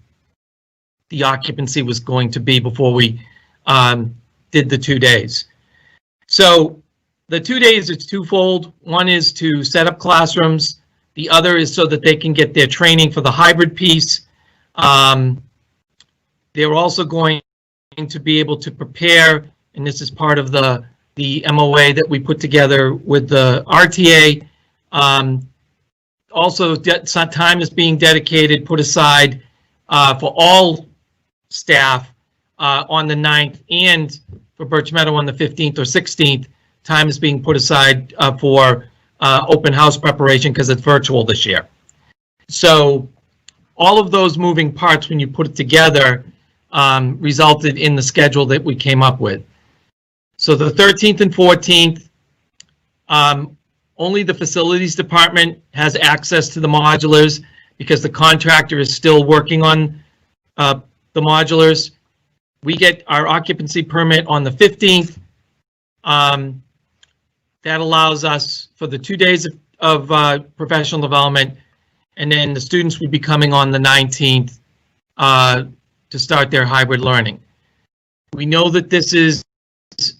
[SPEAKER 10] the occupancy was going to be before we did the 2 days. So the 2 days is twofold. One is to set up classrooms. The other is so that they can get their training for the hybrid piece. They're also going to be able to prepare, and this is part of the MOA that we put together with the RTA. Also, some time is being dedicated, put aside for all staff on the 9th, and for Birch Meadow on the 15th or 16th. Time is being put aside for open house preparation because it's virtual this year. So all of those moving parts, when you put it together, resulted in the schedule that we came up with. So the 13th and 14th, only the facilities department has access to the modulars because the contractor is still working on the modulars. We get our occupancy permit on the 15th. That allows us for the 2 days of professional development, and then the students would be coming on the 19th to start their hybrid learning. We know that this is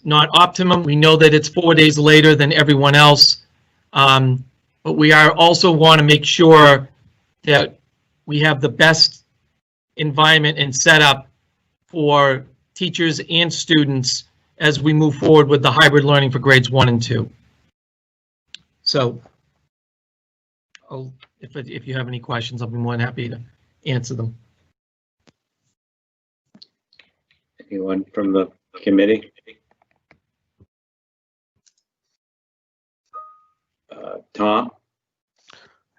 [SPEAKER 10] not optimum. We know that it's 4 days later than everyone else, but we are also want to make sure that we have the best environment and setup for teachers and students as we move forward with the hybrid learning for grades 1 and 2. So if you have any questions, I'll be more than happy to answer them.
[SPEAKER 1] Anyone from the committee? Tom?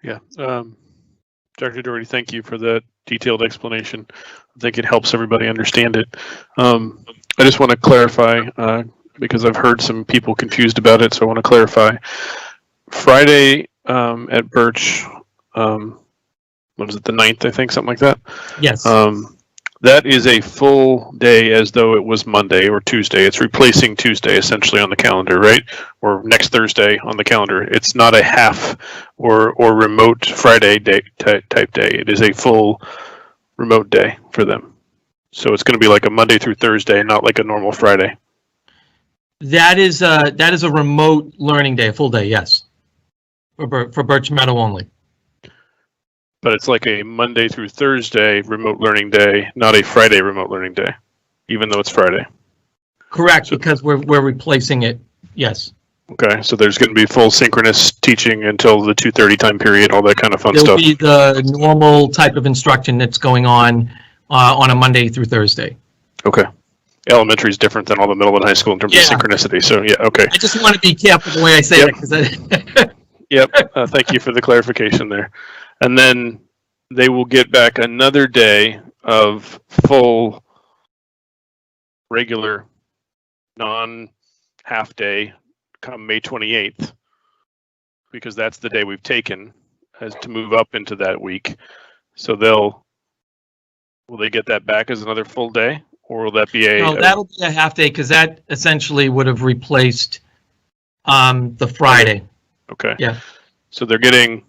[SPEAKER 4] Yeah, Dr. Doherty, thank you for that detailed explanation. I think it helps everybody understand it. I just want to clarify, because I've heard some people confused about it, so I want to clarify. Friday at Birch, what is it, the 9th, I think, something like that?
[SPEAKER 10] Yes.
[SPEAKER 4] That is a full day as though it was Monday or Tuesday. It's replacing Tuesday essentially on the calendar, right? Or next Thursday on the calendar. It's not a half or remote Friday day type day. It is a full remote day for them. So it's going to be like a Monday through Thursday, not like a normal Friday.
[SPEAKER 10] That is a remote learning day, a full day, yes. For Birch Meadow only.
[SPEAKER 4] But it's like a Monday through Thursday remote learning day, not a Friday remote learning day, even though it's Friday.
[SPEAKER 10] Correct, because we're replacing it, yes.
[SPEAKER 4] Okay, so there's going to be full synchronous teaching until the 2:30 time period, all that kind of fun
[SPEAKER 10] There'll
[SPEAKER 4] stuff.
[SPEAKER 10] be the normal type of instruction that's going on a Monday through Thursday.
[SPEAKER 4] Okay. Elementary is different than all the middle and high school in terms of synchronicity, so yeah, okay.
[SPEAKER 10] I just want to be careful the way I say that, because
[SPEAKER 4] Yep, thank you for the clarification there. And then they will get back another day of full, regular, non-half day come May 28th, because that's the day we've taken as to move up into that week. So will they get that back as another full day, or will that be
[SPEAKER 10] no, that'll be a half day, because that essentially would have replaced the Friday.
[SPEAKER 4] Okay.
[SPEAKER 10] Yeah.
[SPEAKER 4] So they're getting,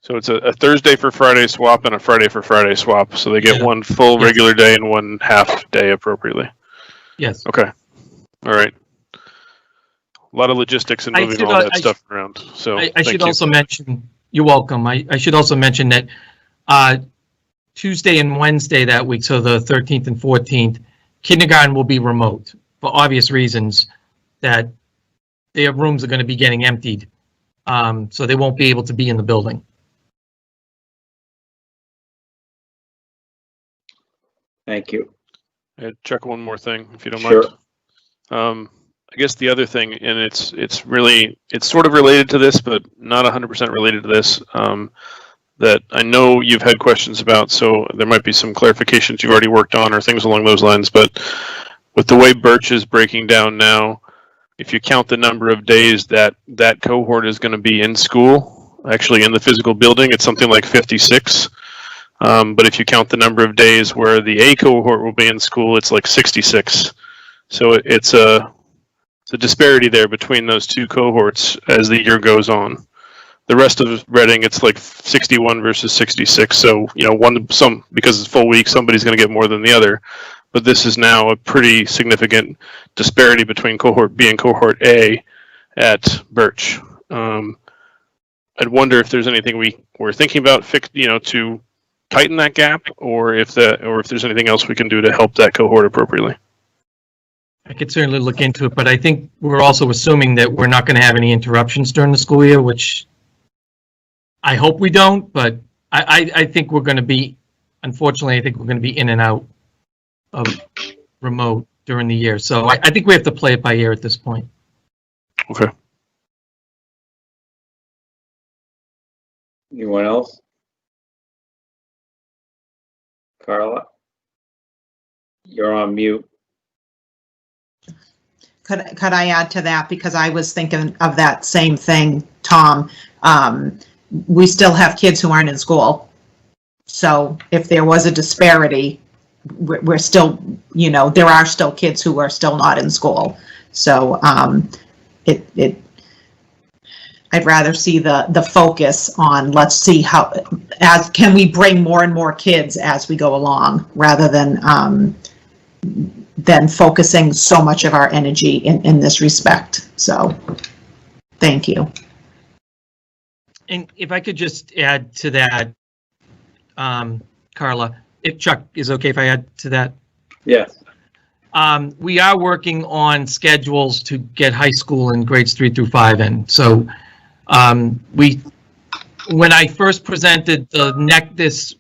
[SPEAKER 4] so it's a Thursday for Friday swap and a Friday for Friday swap. So they get one full regular day and one half day appropriately.
[SPEAKER 10] Yes.
[SPEAKER 4] Okay. All right. A lot of logistics and moving all that stuff around. So
[SPEAKER 10] I should also mention, you're welcome. I should also mention that Tuesday and Wednesday that week, so the 13th and 14th, kindergarten will be remote for obvious reasons, that their rooms are going to be getting emptied. So they won't be able to be in the building.
[SPEAKER 1] Thank you.
[SPEAKER 4] Check one more thing, if you don't
[SPEAKER 1] Sure.
[SPEAKER 4] mind. I guess the other thing, and it's sort of related to this, but not 100% related to this, that I know you've had questions about, so there might be some clarifications you've already worked on or things along those lines, but with the way Birch is breaking down now, if you count the number of days that that cohort is going to be in school, actually in the physical building, it's something like 56. But if you count the number of days where the A cohort will be in school, it's like 66. So it's a disparity there between those two cohorts as the year goes on. The rest of Reading, it's like 61 versus 66. So, you know, because it's full week, somebody's going to get more than the other. But this is now a pretty significant disparity between cohort B and cohort A at Birch. I'd wonder if there's anything we're thinking about to tighten that gap, or if there's anything else we can do to help that cohort appropriately.
[SPEAKER 10] I could certainly look into it, but I think we're also assuming that we're not going to have any interruptions during the school year, which I hope we don't, but I think we're going to be, unfortunately, I think we're going to be in and out of remote during the year. So I think we have to play it by ear at this point.
[SPEAKER 4] Okay.
[SPEAKER 1] Anyone else? Carla? You're on mute.
[SPEAKER 2] Could I add to that? Because I was thinking of that same thing, Tom. We still have kids who aren't in school. So if there was a disparity, we're still, there are still kids who are still not in school. So I'd rather see the focus on, let's see can we bring more and more kids as we go along, rather than focusing so much of our energy in this respect. So thank you.
[SPEAKER 10] And if I could just add to that, Carla, if Chuck is okay if I add to that?
[SPEAKER 1] Yes.
[SPEAKER 10] We are working on schedules to get high school in grades 3 through 5 in. So when I first presented this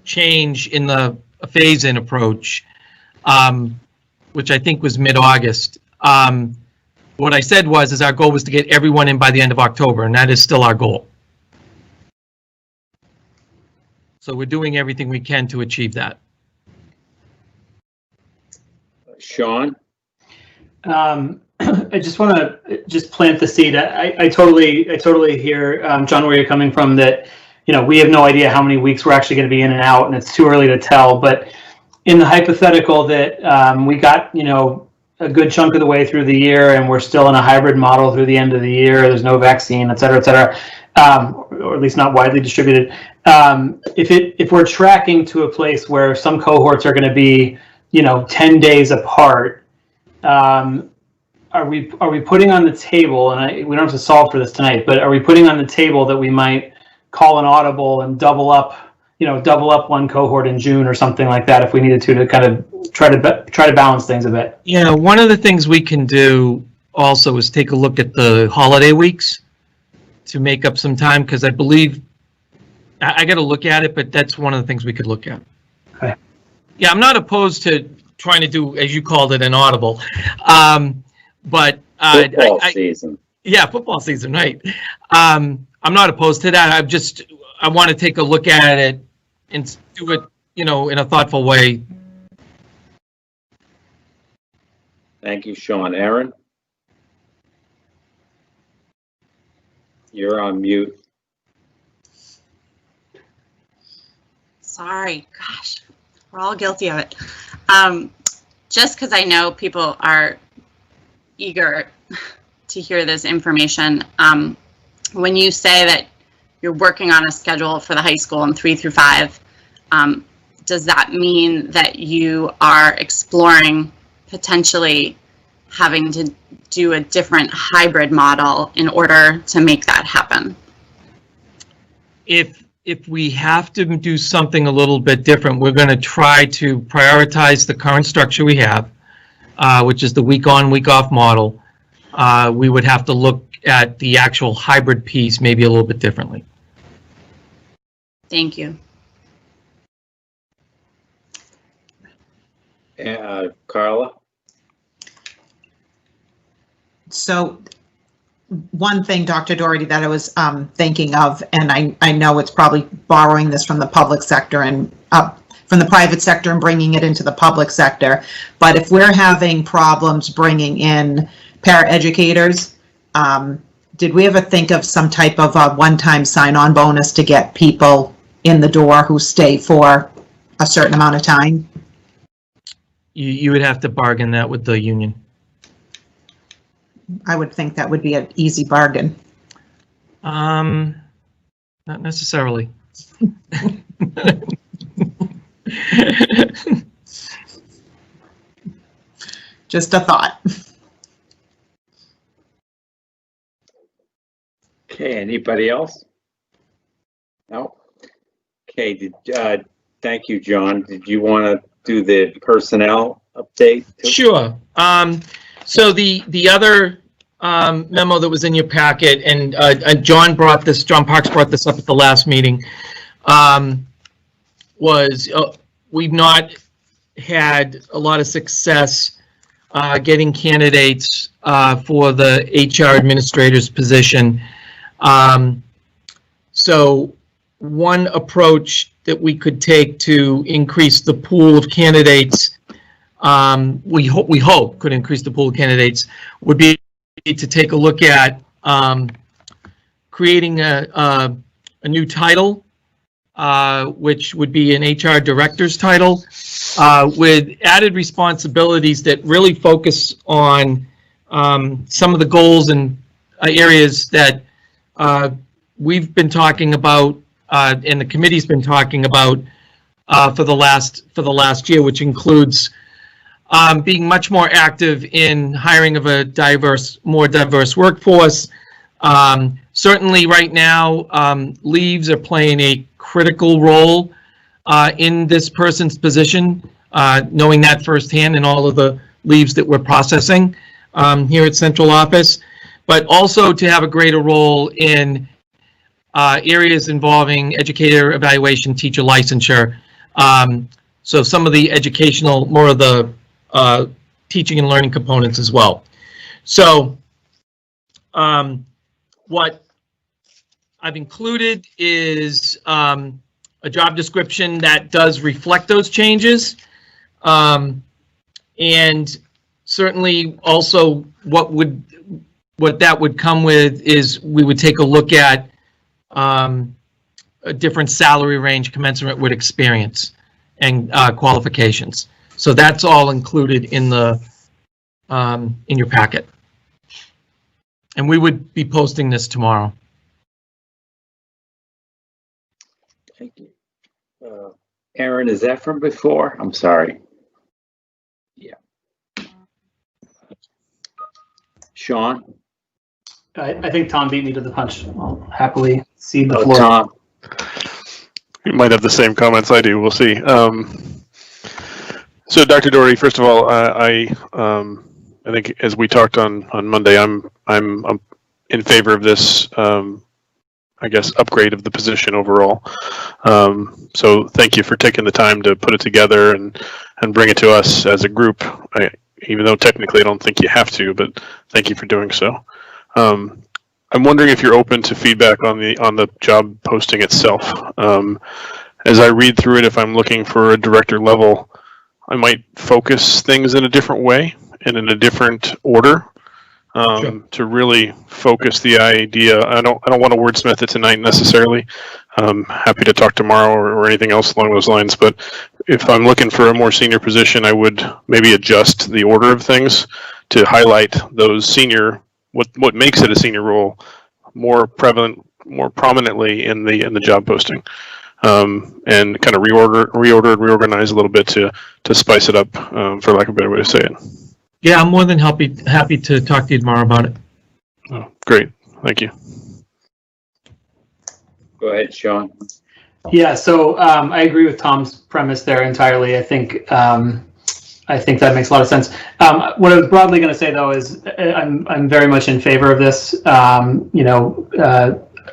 [SPEAKER 10] change in the phase-in approach, which I think was mid-August, what I said is our goal was to get everyone in by the end of October, and that is still our goal. So we're doing everything we can to achieve that.
[SPEAKER 1] Sean?
[SPEAKER 5] I just want to plant the seed. I totally hear, John, where you're coming from, that, we have no idea how many weeks we're actually going to be in and out, and it's too early to tell. But in the hypothetical that we got, a good chunk of the way through the year and we're still in a hybrid model through the end of the year, there's no vaccine, et cetera, or at least not widely distributed. If we're tracking to a place where some cohorts are going to be, 10 days apart, are we putting on the table, and we don't have to solve for this tonight, but are we putting on the table that we might call an audible and double up one cohort in June or something like that if we needed to kind of try to balance things a bit?
[SPEAKER 10] Yeah, one of the things we can do also is take a look at the holiday weeks to make up some time, because I believe I got to look at it, but that's one of the things we could look at.
[SPEAKER 5] Okay.
[SPEAKER 10] Yeah, I'm not opposed to trying to do, as you called it, an audible, but
[SPEAKER 1] football season. Yeah,
[SPEAKER 10] football season, right? I'm not opposed to that. I want to take a look at it and do it, in a thoughtful way.
[SPEAKER 1] Thank you, Sean. Aaron? You're on mute.
[SPEAKER 9] Sorry, gosh, we're all guilty of it. Just because I know people are eager to hear this information, when you say that you're working on a schedule for the high school in 3 through 5, does that mean that you are exploring potentially having to do a different hybrid model in order to make that happen?
[SPEAKER 10] If we have to do something a little bit different, we're going to try to prioritize the current structure we have, which is the week on, week off model. We would have to look at the actual hybrid piece maybe a little bit differently.
[SPEAKER 9] Thank you.
[SPEAKER 1] Carla?
[SPEAKER 2] So one thing, Dr. Doherty, that I was thinking of, and I know it's probably borrowing this from the public sector and from the private sector and bringing it into the public sector, but if we're having problems bringing in paraeducators, did we ever think of some type of a one-time sign-on bonus to get people in the door who stay for a certain amount of time?
[SPEAKER 10] You would have to bargain that with the union.
[SPEAKER 2] I would think that would be an easy bargain.
[SPEAKER 10] Not necessarily.
[SPEAKER 2] Just a thought.
[SPEAKER 1] Okay, anybody else? No? Okay, thank you, John. Did you want to do the personnel update too?
[SPEAKER 10] Sure. So the other memo that was in your packet, and John Parks brought this up at the last meeting, was we've not had a lot of success getting candidates for the HR administrator's position. So one approach that we could take to increase the pool of candidates, we hope could increase the pool of candidates, would be to take a look at creating a new title, which would be an HR director's title, with added responsibilities that really focus on some of the goals and areas that we've been talking about, and the committee's been talking about for the last year, which includes being much more active in hiring of a more diverse workforce. Certainly right now, leaves are playing a critical role in this person's position, knowing that firsthand in all of the leaves that we're processing here at central office, but also to have a greater role in areas involving educator evaluation, teacher licensure. So some of the educational, more of the teaching and learning components as well. So what I've included is a job description that does reflect those changes. And certainly also what that would come with is we would take a look at a different salary range commensurate with experience and qualifications. So that's all included in the in your packet. And we would be posting this tomorrow.
[SPEAKER 1] Thank you. Aaron, is that from before? I'm sorry. Yeah. Sean?
[SPEAKER 5] I think Tom beat me to the punch. I'll happily cede the
[SPEAKER 1] Oh,
[SPEAKER 5] floor.
[SPEAKER 1] Tom.
[SPEAKER 4] You might have the same comments I do. We'll see. So, Dr. Doherty, first of all, I think as we talked on Monday, I'm in favor of this. I guess upgrade of the position overall. So, thank you for taking the time to put it together and bring it to us as a group. Even though technically I don't think you have to, but thank you for doing so. I'm wondering if you're open to feedback on the job posting itself. As I read through it, if I'm looking for a director level, I might focus things in a different way and in a different order to really focus the idea. I don't want to wordsmith it tonight necessarily. Happy to talk tomorrow or anything else along those lines. But if I'm looking for a more senior position, I would maybe adjust the order of things to highlight those senior. What makes it a senior role more prominently in the job posting, and kind of reorganize a little bit to spice it up, for lack of a better way to say it.
[SPEAKER 10] Yeah, I'm more than happy to talk to you tomorrow about it.
[SPEAKER 4] Oh, great, thank you.
[SPEAKER 1] Go ahead, Sean.
[SPEAKER 5] Yeah, so I agree with Tom's premise there entirely. I think that makes a lot of sense. What I was broadly going to say, though, is I'm very much in favor of this,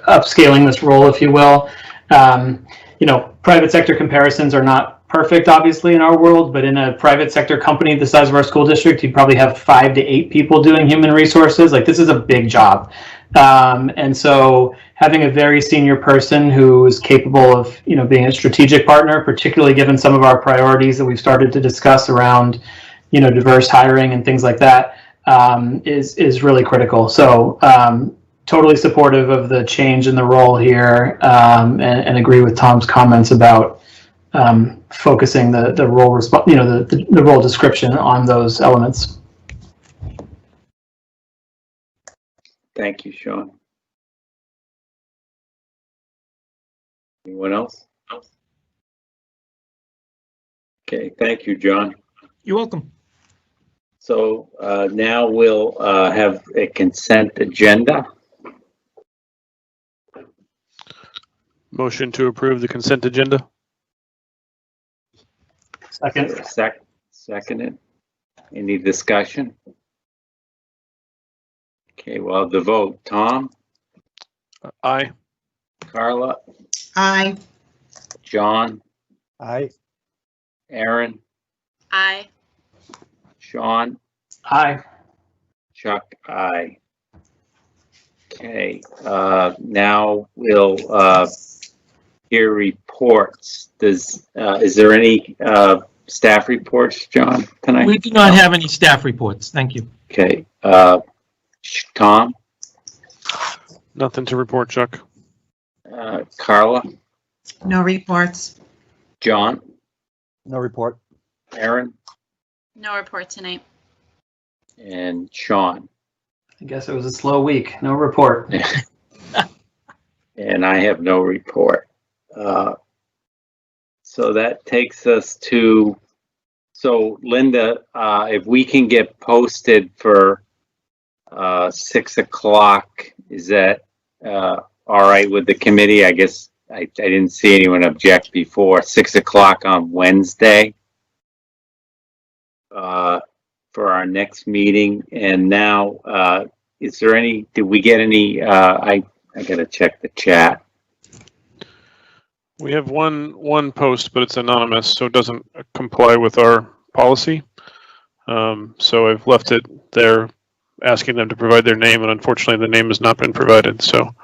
[SPEAKER 5] upscaling this role, if you will. Private sector comparisons are not perfect, obviously, in our world, but in a private sector company the size of our school district, you'd probably have 5 to 8 people doing human resources. Like, this is a big job. And so having a very senior person who is capable of, being a strategic partner, particularly given some of our priorities that we've started to discuss around, diverse hiring and things like that, is really critical. So totally supportive of the change in the role here, and agree with Tom's comments about focusing the role the role description on those elements.
[SPEAKER 1] Thank you, Sean. Anyone else? Okay, thank you, John.
[SPEAKER 10] You're welcome.
[SPEAKER 1] So now we'll have a consent agenda.
[SPEAKER 4] Motion to approve the consent agenda.
[SPEAKER 5] Second.
[SPEAKER 1] Seconded. Any discussion? Okay, well, the vote. Tom?
[SPEAKER 4] Aye.
[SPEAKER 1] Carla?
[SPEAKER 2] Aye.
[SPEAKER 1] John?
[SPEAKER 8] Aye.
[SPEAKER 1] Aaron?
[SPEAKER 9] Aye.
[SPEAKER 1] Sean?
[SPEAKER 5] Aye.
[SPEAKER 1] Chuck? Aye. Okay, now we'll hear reports. Is there any staff reports, John, tonight?
[SPEAKER 10] We do not have any staff reports. Thank you.
[SPEAKER 1] Okay, Tom?
[SPEAKER 4] Nothing to report, Chuck.
[SPEAKER 1] Carla?
[SPEAKER 2] No reports.
[SPEAKER 1] John?
[SPEAKER 8] No report.
[SPEAKER 1] Aaron?
[SPEAKER 9] No report tonight.
[SPEAKER 1] And Sean?
[SPEAKER 5] I guess it was a slow week. No report.
[SPEAKER 1] And I have no report. So that takes us to, so Linda, if we can get posted for 6 o'clock, is that all right with the committee? I guess I didn't see anyone object before. 6 o'clock on Wednesday for our next meeting. And now, is there any, did we get any, I gotta check the chat.
[SPEAKER 4] We have one post, but it's anonymous, so it doesn't comply with our policy. So I've left it there, asking them to provide their name, and unfortunately, the name has not been provided. So,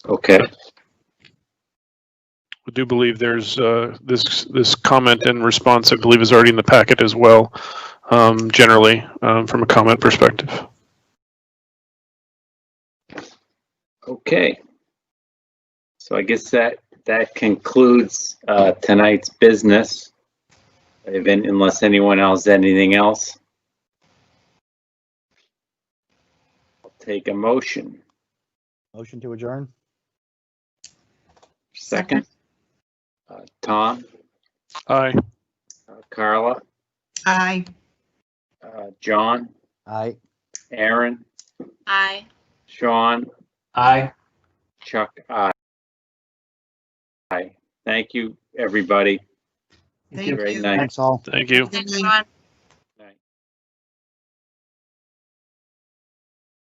[SPEAKER 1] Okay.
[SPEAKER 4] I do believe there's this comment and response. I believe is already in the packet as well. Generally, from a comment perspective.
[SPEAKER 1] Okay. So I guess that concludes tonight's business. Unless anyone else has anything else, I'll take a motion.
[SPEAKER 8] Motion to adjourn.
[SPEAKER 1] Second. Tom,
[SPEAKER 4] Aye.
[SPEAKER 1] Carla,
[SPEAKER 2] Aye.
[SPEAKER 1] John,
[SPEAKER 8] Aye.
[SPEAKER 1] Aaron,
[SPEAKER 9] Aye.
[SPEAKER 1] Sean,
[SPEAKER 5] Aye.
[SPEAKER 1] Chuck, aye. Thank you, everybody.
[SPEAKER 2] Thank
[SPEAKER 1] Great
[SPEAKER 2] you.
[SPEAKER 1] night.
[SPEAKER 8] Thanks all.
[SPEAKER 4] Thank you.
[SPEAKER 2] Good
[SPEAKER 9] Thanks,
[SPEAKER 2] night.
[SPEAKER 9] Ron.